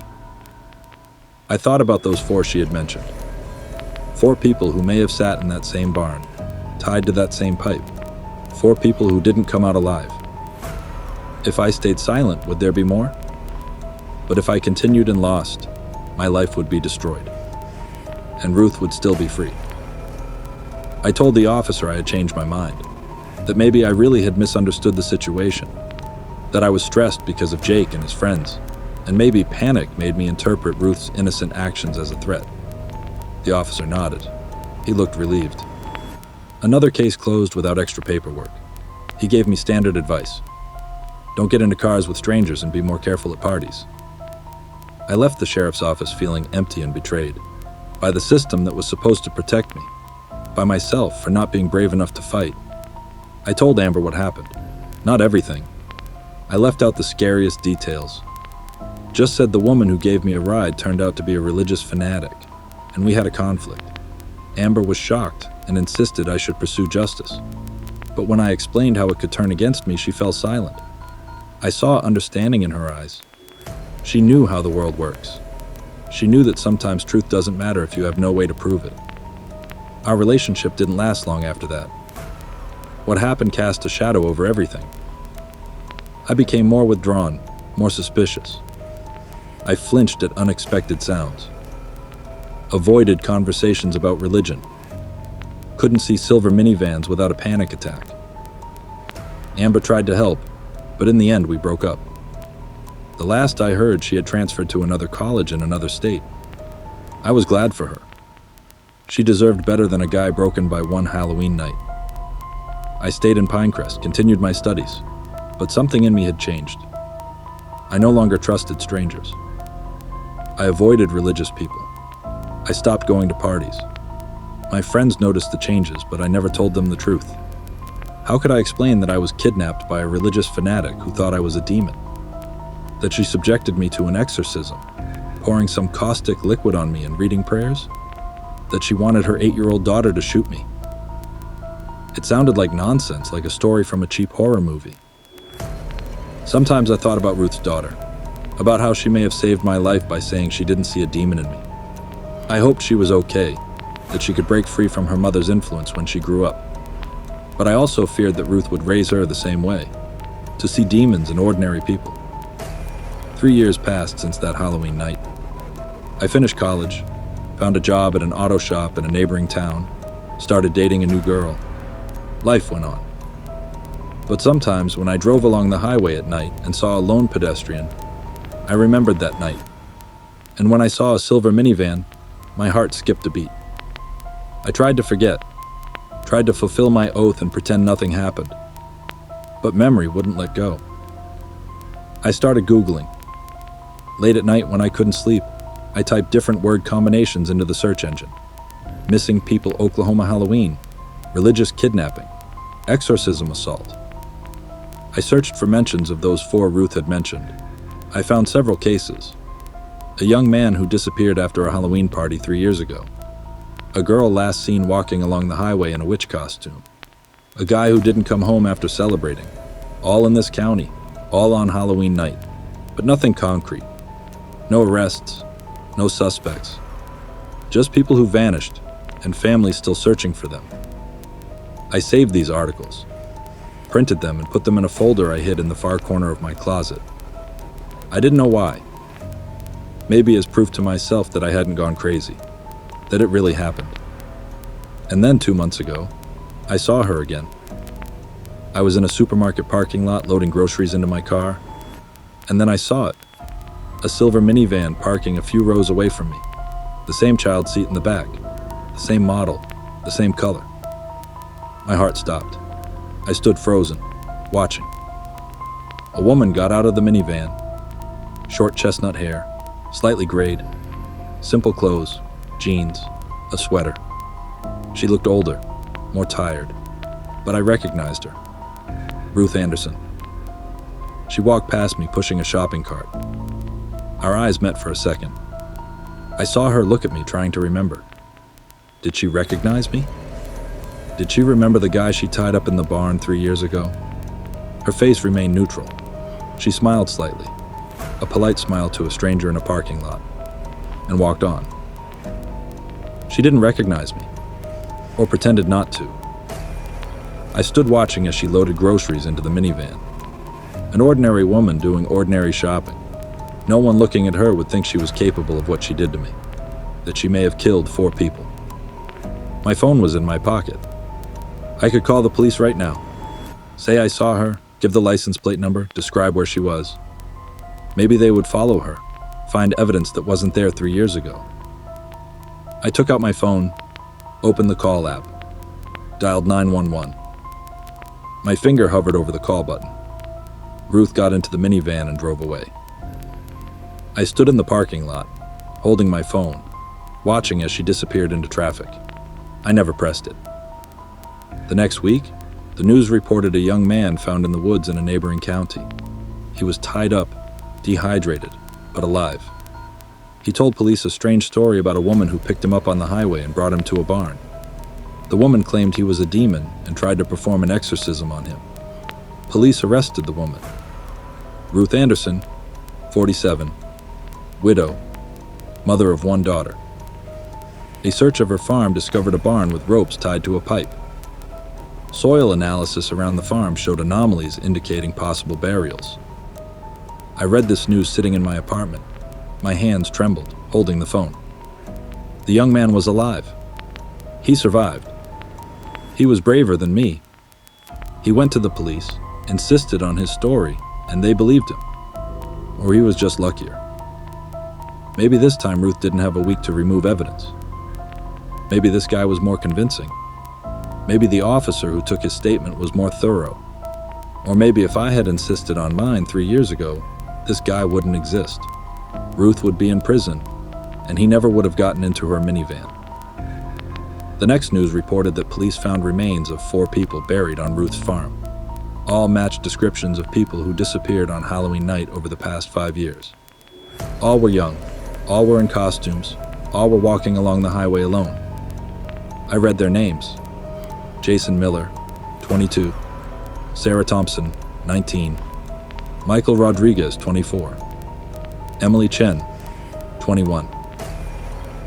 I thought about those 4 she had mentioned. 4 people who may have sat in that same barn, tied to that same pipe. 4 people who didn't come out alive. If I stayed silent, would there be more? But if I continued and lost, my life would be destroyed. And Ruth would still be free. I told the officer I had changed my mind, that maybe I really had misunderstood the situation, that I was stressed because of Jake and his friends, and maybe panic made me interpret Ruth's innocent actions as a threat. The officer nodded. He looked relieved. Another case closed without extra paperwork. He gave me standard advice. Don't get into cars with strangers and be more careful at parties. I left the sheriff's office feeling empty and betrayed, by the system that was supposed to protect me, by myself for not being brave enough to fight. I told Amber what happened. Not everything. I left out the scariest details. Just said the woman who gave me a ride turned out to be a religious fanatic, and we had a conflict. Amber was shocked and insisted I should pursue justice. But when I explained how it could turn against me, she fell silent. I saw understanding in her eyes. She knew how the world works. She knew that sometimes truth doesn't matter if you have no way to prove it. Our relationship didn't last long after that. What happened cast a shadow over everything. I became more withdrawn, more suspicious. I flinched at unexpected sounds. Avoided conversations about religion. Couldn't see silver minivans without a panic attack. Amber tried to help, but in the end we broke up. The last I heard, she had transferred to another college in another state. I was glad for her. She deserved better than a guy broken by one Halloween night. I stayed in Pinecrest, continued my studies, but something in me had changed. I no longer trusted strangers. I avoided religious people. I stopped going to parties. My friends noticed the changes, but I never told them the truth. How could I explain that I was kidnapped by a religious fanatic who thought I was a demon? That she subjected me to an exorcism, pouring some caustic liquid on me and reading prayers? That she wanted her 8-year-old daughter to shoot me? It sounded like nonsense, like a story from a cheap horror movie. Sometimes I thought about Ruth's daughter, about how she may have saved my life by saying she didn't see a demon in me. I hoped she was okay, that she could break free from her mother's influence when she grew up. But I also feared that Ruth would raise her the same way, to see demons in ordinary people. 3 years passed since that Halloween night. I finished college, found a job at an auto shop in a neighboring town, started dating a new girl. Life went on. But sometimes when I drove along the highway at night and saw a lone pedestrian, I remembered that night. And when I saw a silver minivan, my heart skipped a beat. I tried to forget, tried to fulfill my oath and pretend nothing happened. But memory wouldn't let go. I started Googling. Late at night when I couldn't sleep, I typed different word combinations into the search engine. Missing people Oklahoma Halloween, religious kidnapping, exorcism assault. I searched for mentions of those 4 Ruth had mentioned. I found several cases. A young man who disappeared after a Halloween party 3 years ago. A girl last seen walking along the highway in a witch costume. A guy who didn't come home after celebrating. All in this county, all on Halloween night. But nothing concrete. No arrests, no suspects. Just people who vanished, and families still searching for them. I saved these articles, printed them, and put them in a folder I hid in the far corner of my closet. I didn't know why. Maybe as proof to myself that I hadn't gone crazy, that it really happened. And then 2 months ago, I saw her again. I was in a supermarket parking lot loading groceries into my car, and then I saw it. A silver minivan parking a few rows away from me. The same child seat in the back, the same model, the same color. My heart stopped. I stood frozen, watching. A woman got out of the minivan. Short chestnut hair, slightly grayed, simple clothes, jeans, a sweater. She looked older, more tired, but I recognized her. Ruth Anderson. She walked past me pushing a shopping cart. Our eyes met for a second. I saw her look at me, trying to remember. Did she recognize me? Did she remember the guy she tied up in the barn 3 years ago? Her face remained neutral. She smiled slightly, a polite smile to a stranger in a parking lot, and walked on. She didn't recognize me, or pretended not to. I stood watching as she loaded groceries into the minivan. An ordinary woman doing ordinary shopping. No one looking at her would think she was capable of what she did to me, that she may have killed 4 people. My phone was in my pocket. I could call the police right now. Say I saw her, give the license plate number, describe where she was. Maybe they would follow her, find evidence that wasn't there 3 years ago. I took out my phone, opened the call app, dialed 911. My finger hovered over the call button. Ruth got into the minivan and drove away. I stood in the parking lot, holding my phone, watching as she disappeared into traffic. I never pressed it. The next week, the news reported a young man found in the woods in a neighboring county. He was tied up, dehydrated, but alive. He told police a strange story about a woman who picked him up on the highway and brought him to a barn. The woman claimed he was a demon and tried to perform an exorcism on him. Police arrested the woman. Ruth Anderson, 47, widow, mother of 1 daughter. A search of her farm discovered a barn with ropes tied to a pipe. Soil analysis around the farm showed anomalies indicating possible burials. I read this news sitting in my apartment. My hands trembled, holding the phone. The young man was alive. He survived. He was braver than me. He went to the police, insisted on his story, and they believed him. Or he was just luckier. Maybe this time Ruth didn't have a week to remove evidence. Maybe this guy was more convincing. Maybe the officer who took his statement was more thorough. Or maybe if I had insisted on mine 3 years ago, this guy wouldn't exist. Ruth would be in prison, and he never would have gotten into her minivan. The next news reported that police found remains of 4 people buried on Ruth's farm. All matched descriptions of people who disappeared on Halloween night over the past 5 years. All were young, all were in costumes, all were walking along the highway alone. I read their names. Jason Miller, 22, Sarah Thompson, 19, Michael Rodriguez, 24, Emily Chen, 21.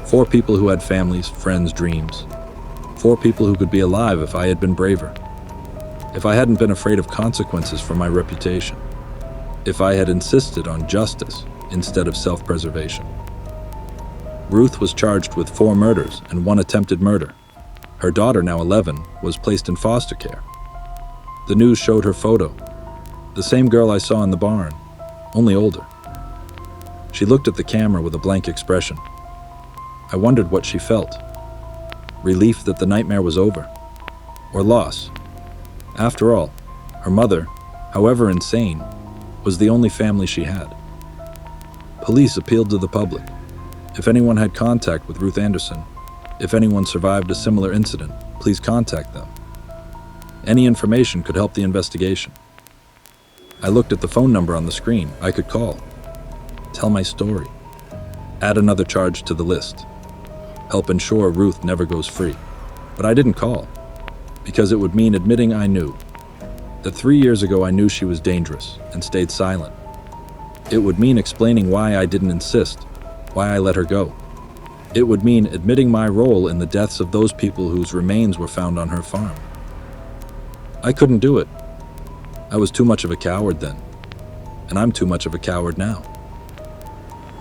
4 people who had families, friends, dreams. 4 people who could be alive if I had been braver. If I hadn't been afraid of consequences for my reputation. If I had insisted on justice instead of self-preservation. Ruth was charged with 4 murders and 1 attempted murder. Her daughter, now 11, was placed in foster care. The news showed her photo. The same girl I saw in the barn, only older. She looked at the camera with a blank expression. I wondered what she felt. Relief that the nightmare was over. Or loss. After all, her mother, however insane, was the only family she had. Police appealed to the public. If anyone had contact with Ruth Anderson, if anyone survived a similar incident, please contact them. Any information could help the investigation. I looked at the phone number on the screen. I could call, tell my story, add another charge to the list, help ensure Ruth never goes free. But I didn't call, because it would mean admitting I knew, that 3 years ago I knew she was dangerous and stayed silent. It would mean explaining why I didn't insist, why I let her go. It would mean admitting my role in the deaths of those people whose remains were found on her farm. I couldn't do it. I was too much of a coward then, and I'm too much of a coward now.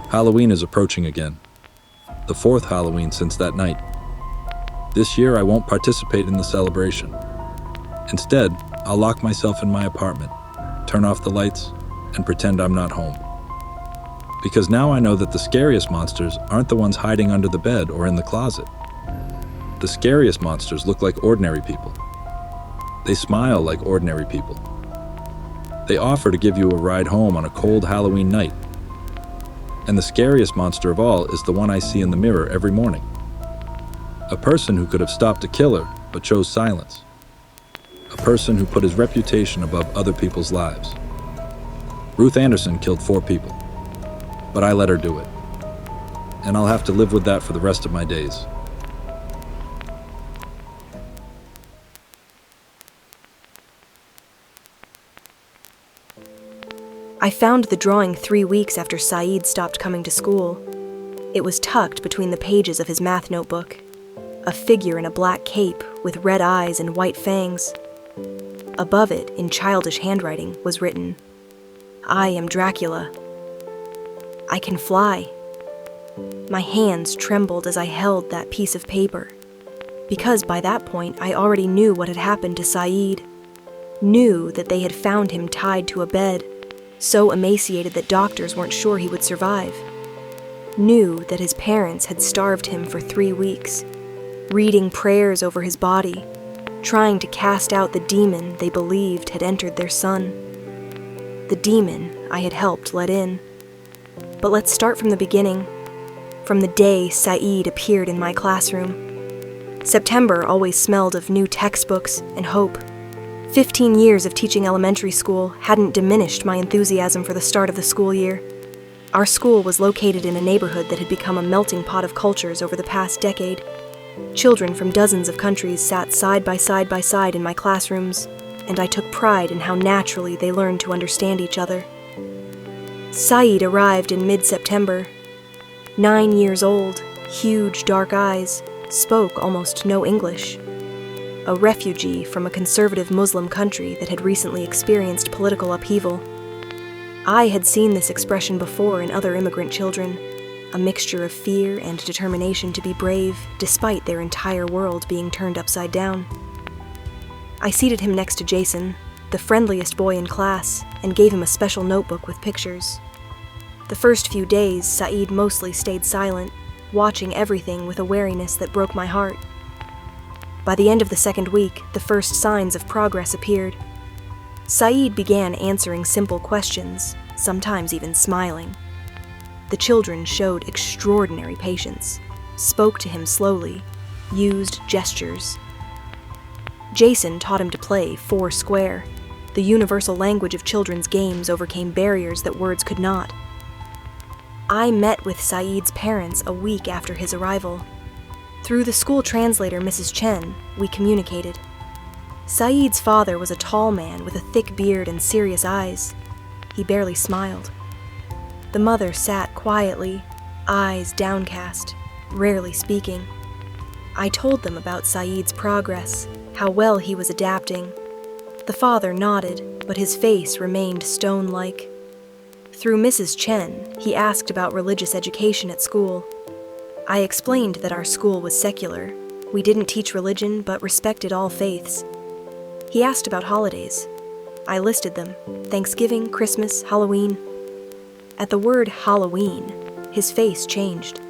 Halloween is approaching again, the 4th Halloween since that night. This year I won't participate in the celebration. Instead, I'll lock myself in my apartment, turn off the lights, and pretend I'm not home. Because now I know that the scariest monsters aren't the ones hiding under the bed or in the closet. The scariest monsters look like ordinary people. They smile like ordinary people. They offer to give you a ride home on a cold Halloween night. And the scariest monster of all is the one I see in the mirror every morning. A person who could have stopped a killer but chose silence. A person who put his reputation above other people's lives. Ruth Anderson killed 4 people, but I let her do it. And I'll have to live with that for the rest of my days. I found the drawing 3 weeks after Saeed stopped coming to school. It was tucked between the pages of his math notebook. A figure in a black cape with red eyes and white fangs. Above it, in childish handwriting, was written, "I am Dracula. I can fly." My hands trembled as I held that piece of paper, because by that point I already knew what had happened to Saeed. Knew that they had found him tied to a bed, so emaciated that doctors weren't sure he would survive. Knew that his parents had starved him for 3 weeks, reading prayers over his body, trying to cast out the demon they believed had entered their son. The demon I had helped let in. But let's start from the beginning, from the day Saeed appeared in my classroom. September always smelled of new textbooks and hope. 15 years of teaching elementary school hadn't diminished my enthusiasm for the start of the school year. Our school was located in a neighborhood that had become a melting pot of cultures over the past decade. Children from dozens of countries sat side by side in my classrooms, and I took pride in how naturally they learned to understand each other. Saeed arrived in mid-September. 9 years old, huge dark eyes, spoke almost no English. A refugee from a conservative Muslim country that had recently experienced political upheaval. I had seen this expression before in other immigrant children, a mixture of fear and determination to be brave, despite their entire world being turned upside down. I seated him next to Jason, the friendliest boy in class, and gave him a special notebook with pictures. The first few days, Saeed mostly stayed silent, watching everything with a wariness that broke my heart. By the end of the second week, the first signs of progress appeared. Saeed began answering simple questions, sometimes even smiling. The children showed extraordinary patience, spoke to him slowly, used gestures. Jason taught him to play 4 square. The universal language of children's games overcame barriers that words could not. I met with Saeed's parents a week after his arrival. Through the school translator, Mrs. Chen, we communicated. Saeed's father was a tall man with a thick beard and serious eyes. He barely smiled. The mother sat quietly, eyes downcast, rarely speaking. I told them about Saeed's progress, how well he was adapting. The father nodded, but his face remained stone-like. Through Mrs. Chen, he asked about religious education at school. I explained that our school was secular. We didn't teach religion, but respected all faiths. He asked about holidays. I listed them: Thanksgiving, Christmas, Halloween. At the word Halloween, his face changed.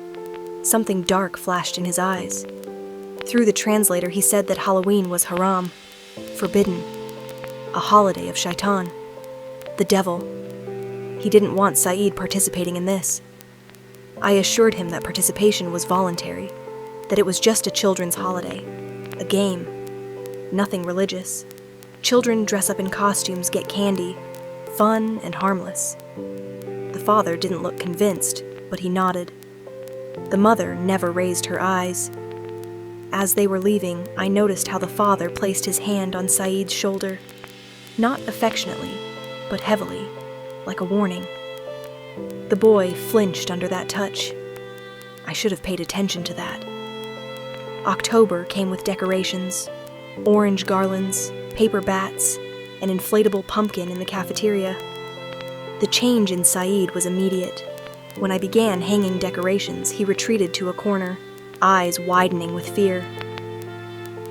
Something dark flashed in his eyes. Through the translator, he said that Halloween was haram, forbidden, a holiday of shaitan, the devil. He didn't want Saeed participating in this. I assured him that participation was voluntary, that it was just a children's holiday, a game, nothing religious. Children dress up in costumes, get candy, fun and harmless. The father didn't look convinced, but he nodded. The mother never raised her eyes. As they were leaving, I noticed how the father placed his hand on Saeed's shoulder, not affectionately, but heavily, like a warning. The boy flinched under that touch. I should have paid attention to that. October came with decorations, orange garlands, paper bats, an inflatable pumpkin in the cafeteria. The change in Saeed was immediate. When I began hanging decorations, he retreated to a corner, eyes widening with fear.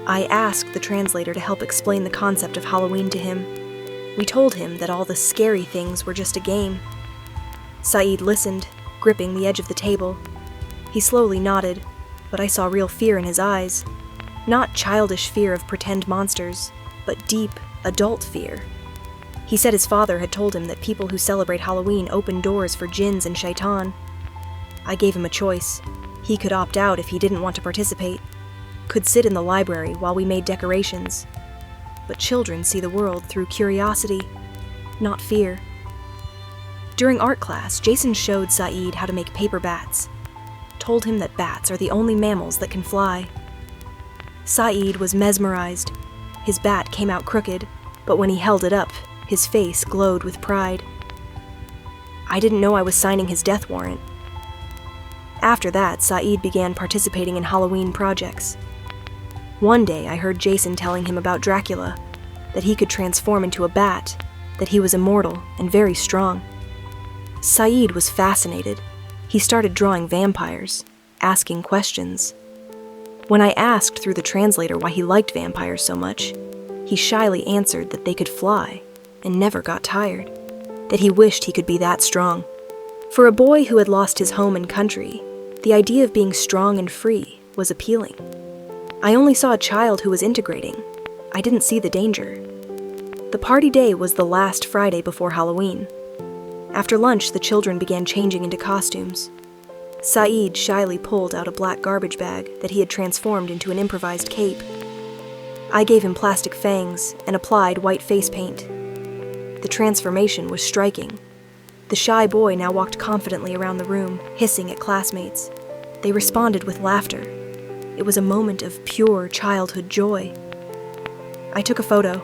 I asked the translator to help explain the concept of Halloween to him. We told him that all the scary things were just a game. Saeed listened, gripping the edge of the table. He slowly nodded, but I saw real fear in his eyes. Not childish fear of pretend monsters, but deep, adult fear. He said his father had told him that people who celebrate Halloween open doors for jinns and shaitan. I gave him a choice. He could opt out if he didn't want to participate, could sit in the library while we made decorations. But children see the world through curiosity, not fear. During art class, Jason showed Saeed how to make paper bats, told him that bats are the only mammals that can fly. Saeed was mesmerized. His bat came out crooked, but when he held it up, his face glowed with pride. I didn't know I was signing his death warrant. After that, Saeed began participating in Halloween projects. One day, I heard Jason telling him about Dracula, that he could transform into a bat, that he was immortal and very strong. Saeed was fascinated. He started drawing vampires, asking questions. When I asked through the translator why he liked vampires so much, he shyly answered that they could fly and never got tired, that he wished he could be that strong. For a boy who had lost his home and country, the idea of being strong and free was appealing. I only saw a child who was integrating. I didn't see the danger. The party day was the last Friday before Halloween. After lunch, the children began changing into costumes. Saeed shyly pulled out a black garbage bag that he had transformed into an improvised cape. I gave him plastic fangs and applied white face paint. The transformation was striking. The shy boy now walked confidently around the room, hissing at classmates. They responded with laughter. It was a moment of pure childhood joy. I took a photo,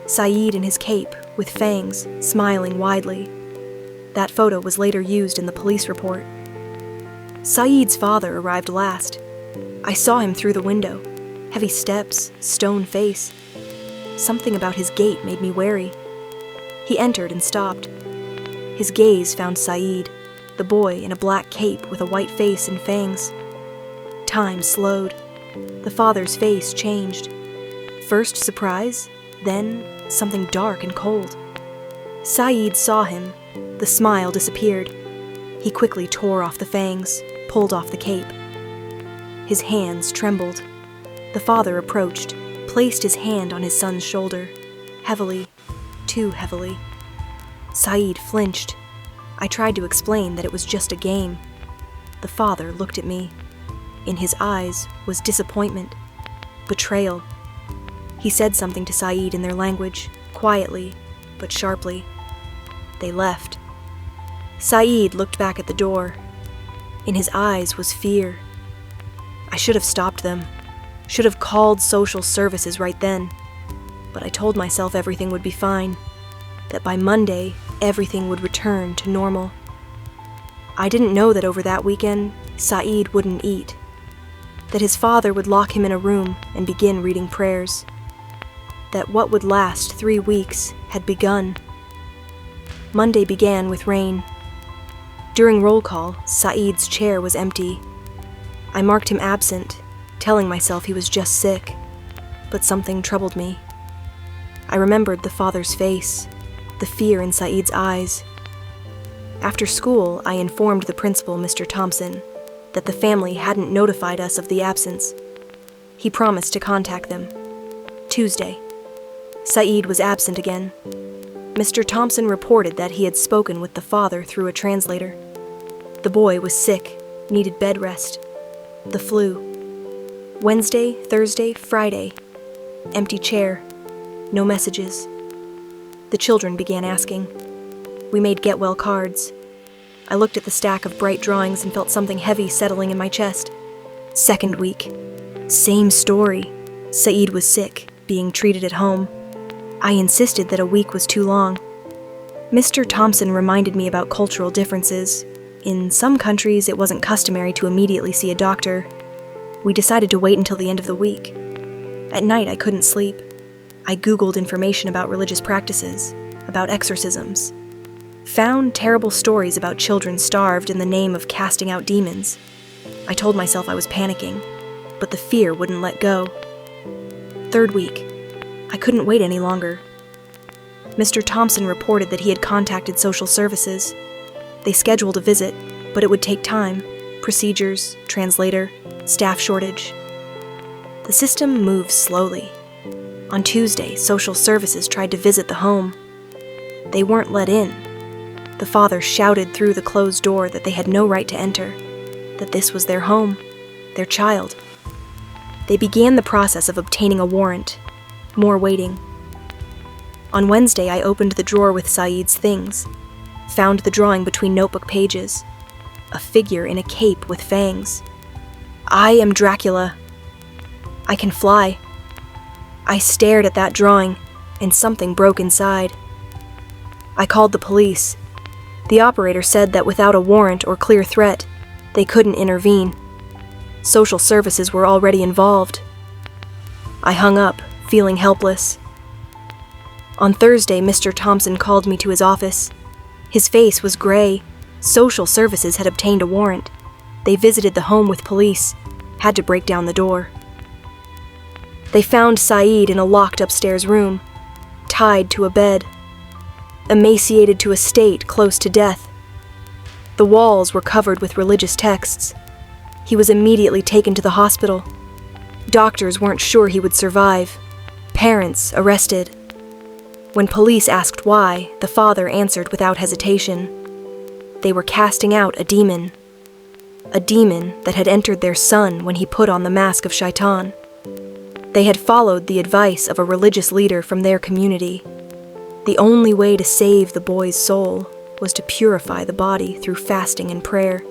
Saeed in his cape, with fangs, smiling widely. That photo was later used in the police report. Saeed's father arrived last. I saw him through the window. Heavy steps, stone face. Something about his gait made me wary. He entered and stopped. His gaze found Saeed, the boy in a black cape with a white face and fangs. Time slowed. The father's face changed. First surprise, then something dark and cold. Saeed saw him. The smile disappeared. He quickly tore off the fangs, pulled off the cape. His hands trembled. The father approached, placed his hand on his son's shoulder, heavily, too heavily. Saeed flinched. I tried to explain that it was just a game. The father looked at me. In his eyes was disappointment, betrayal. He said something to Saeed in their language, quietly, but sharply. They left. Saeed looked back at the door. In his eyes was fear. I should have stopped them, should have called social services right then. But I told myself everything would be fine, that by Monday, everything would return to normal. I didn't know that over that weekend, Saeed wouldn't eat, that his father would lock him in a room and begin reading prayers, that what would last 3 weeks had begun. Monday began with rain. During roll call, Saeed's chair was empty. I marked him absent, telling myself he was just sick, but something troubled me. I remembered the father's face, the fear in Saeed's eyes. After school, I informed the principal, Mr. Thompson, that the family hadn't notified us of the absence. He promised to contact them. Tuesday. Saeed was absent again. Mr. Thompson reported that he had spoken with the father through a translator. The boy was sick, needed bed rest. The flu. Wednesday, Thursday, Friday. Empty chair. No messages. The children began asking, We made get-well cards. I looked at the stack of bright drawings and felt something heavy settling in my chest. Second week. Same story. Saeed was sick, being treated at home. I insisted that a week was too long. Mr. Thompson reminded me about cultural differences. In some countries, it wasn't customary to immediately see a doctor. We decided to wait until the end of the week. At night, I couldn't sleep. I Googled information about religious practices, about exorcisms. Found terrible stories about children starved in the name of casting out demons. I told myself I was panicking, but the fear wouldn't let go. Third week. I couldn't wait any longer. Mr. Thompson reported that he had contacted social services. They scheduled a visit, but it would take time. Procedures, translator, staff shortage. The system moves slowly. On Tuesday, social services tried to visit the home. They weren't let in. The father shouted through the closed door that they had no right to enter, that this was their home, their child. They began the process of obtaining a warrant. More waiting. On Wednesday, I opened the drawer with Saeed's things, found the drawing between notebook pages, a figure in a cape with fangs. I am Dracula. I can fly. I stared at that drawing, and something broke inside. I called the police. The operator said that without a warrant or clear threat, they couldn't intervene. Social services were already involved. I hung up, feeling helpless. On Thursday, Mr. Thompson called me to his office. His face was gray. Social services had obtained a warrant. They visited the home with police, had to break down the door. They found Saeed in a locked upstairs room, tied to a bed, emaciated to a state close to death. The walls were covered with religious texts. He was immediately taken to the hospital. Doctors weren't sure he would survive. Parents arrested. When police asked why, the father answered without hesitation. They were casting out a demon that had entered their son when he put on the mask of Shaitan. They had followed the advice of a religious leader from their community. The only way to save the boy's soul was to purify the body through fasting and prayer.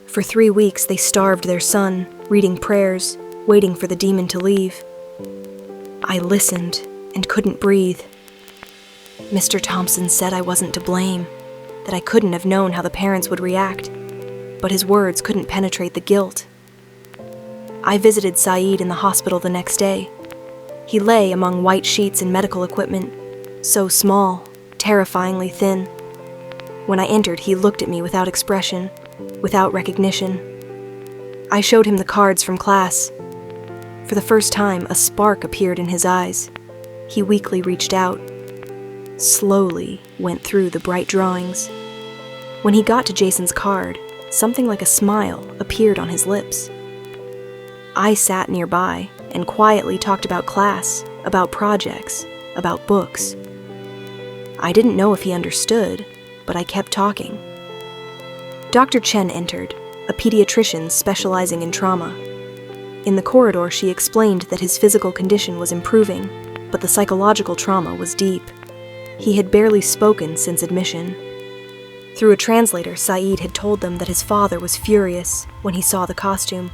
For 3 weeks, they starved their son, reading prayers, waiting for the demon to leave. I listened and couldn't breathe. Mr. Thompson said I wasn't to blame, that I couldn't have known how the parents would react, but his words couldn't penetrate the guilt. I visited Saeed in the hospital the next day. He lay among white sheets and medical equipment, so small, terrifyingly thin. When I entered, he looked at me without expression, without recognition. I showed him the cards from class. For the first time, a spark appeared in his eyes. He weakly reached out, slowly went through the bright drawings. When he got to Jason's card, something like a smile appeared on his lips. I sat nearby and quietly talked about class, about projects, about books. I didn't know if he understood, but I kept talking. Dr. Chen entered, a pediatrician specializing in trauma. In the corridor, she explained that his physical condition was improving, but the psychological trauma was deep. He had barely spoken since admission. Through a translator, Saeed had told them that his father was furious when he saw the costume.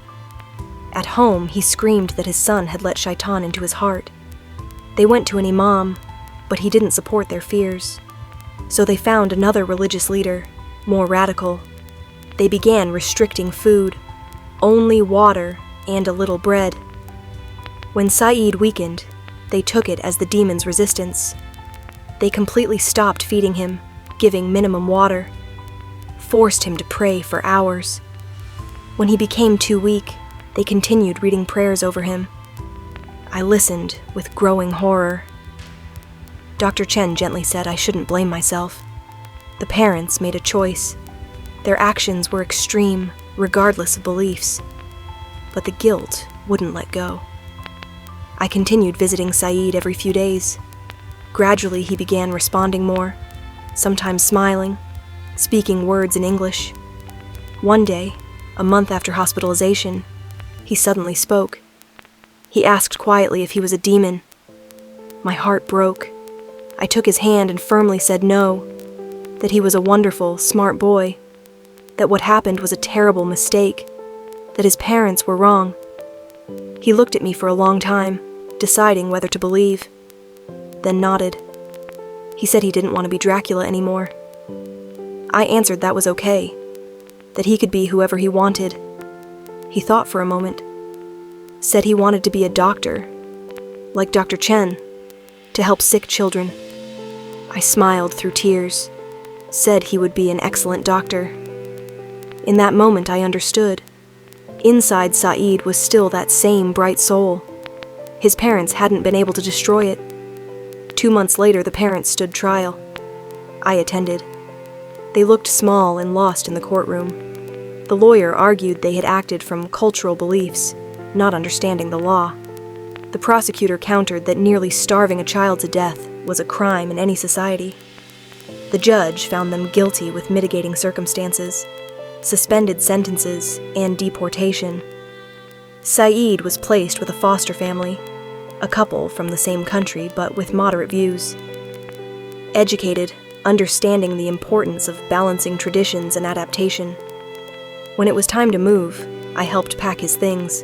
At home, he screamed that his son had let Shaitan into his heart. They went to an imam, but he didn't support their fears. So they found another religious leader, more radical. They began restricting food, only water and a little bread. When Saeed weakened, they took it as the demon's resistance. They completely stopped feeding him, giving minimum water, forced him to pray for hours. When he became too weak, they continued reading prayers over him. I listened with growing horror. Dr. Chen gently said I shouldn't blame myself. The parents made a choice. Their actions were extreme, regardless of beliefs. But the guilt wouldn't let go. I continued visiting Saeed every few days. Gradually, he began responding more, sometimes smiling, speaking words in English. One day, a month after hospitalization, he suddenly spoke. He asked quietly if he was a demon. My heart broke. I took his hand and firmly said no. that he was a wonderful, smart boy, that what happened was a terrible mistake, that his parents were wrong. He looked at me for a long time, deciding whether to believe, then nodded. He said he didn't want to be Dracula anymore. I answered that was okay, that he could be whoever he wanted. He thought for a moment, said he wanted to be a doctor, like Dr. Chen, to help sick children. I smiled through tears, said he would be an excellent doctor. In that moment I understood. Inside Saeed was still that same bright soul. His parents hadn't been able to destroy it. 2 months later, the parents stood trial. I attended. They looked small and lost in the courtroom. The lawyer argued they had acted from cultural beliefs, not understanding the law. The prosecutor countered that nearly starving a child to death was a crime in any society. The judge found them guilty with mitigating circumstances, suspended sentences, and deportation. Saeed was placed with a foster family, a couple from the same country but with moderate views. Educated, understanding the importance of balancing traditions and adaptation. When it was time to move, I helped pack his things.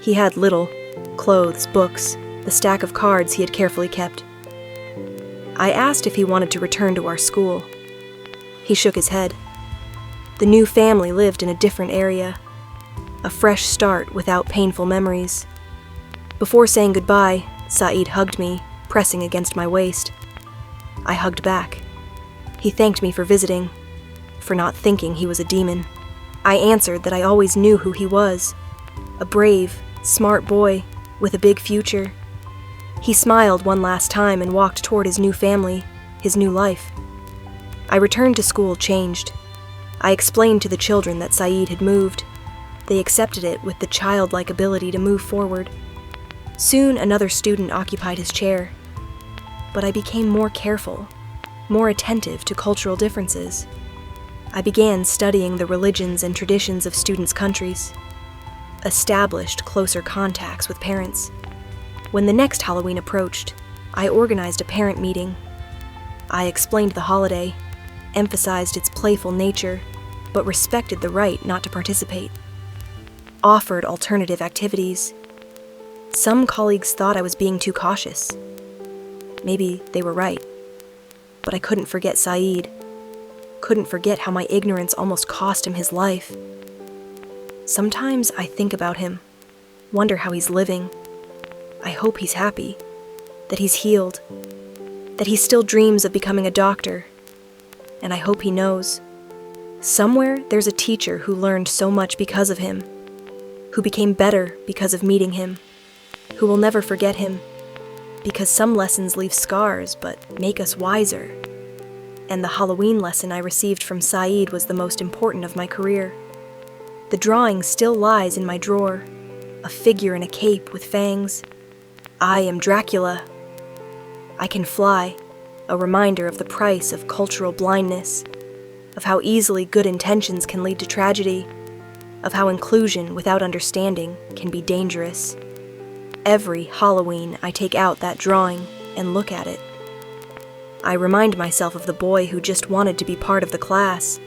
He had little: clothes, books, the stack of cards he had carefully kept. I asked if he wanted to return to our school. He shook his head. The new family lived in a different area, a fresh start without painful memories. Before saying goodbye, Saeed hugged me, pressing against my waist. I hugged back. He thanked me for visiting, for not thinking he was a demon. I answered that I always knew who he was, a brave, smart boy with a big future. He smiled one last time and walked toward his new family, his new life. I returned to school changed. I explained to the children that Saeed had moved. They accepted it with the childlike ability to move forward. Soon another student occupied his chair. But I became more careful, more attentive to cultural differences. I began studying the religions and traditions of students' countries, established closer contacts with parents. When the next Halloween approached, I organized a parent meeting. I explained the holiday, emphasized its playful nature, but respected the right not to participate. Offered alternative activities. Some colleagues thought I was being too cautious. Maybe they were right. But I couldn't forget Saeed. Couldn't forget how my ignorance almost cost him his life. Sometimes I think about him, wonder how he's living. I hope he's happy, that he's healed, that he still dreams of becoming a doctor. And I hope he knows. Somewhere there's a teacher who learned so much because of him, who became better because of meeting him, who will never forget him, because some lessons leave scars but make us wiser. And the Halloween lesson I received from Saeed was the most important of my career. The drawing still lies in my drawer, a figure in a cape with fangs. I am Dracula. I can fly, a reminder of the price of cultural blindness, of how easily good intentions can lead to tragedy, of how inclusion without understanding can be dangerous. Every Halloween, I take out that drawing and look at it. I remind myself of the boy who just wanted to be part of the class,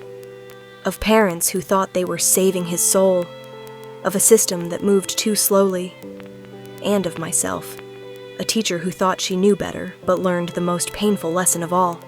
of parents who thought they were saving his soul, of a system that moved too slowly, and of myself, a teacher who thought she knew better but learned the most painful lesson of all.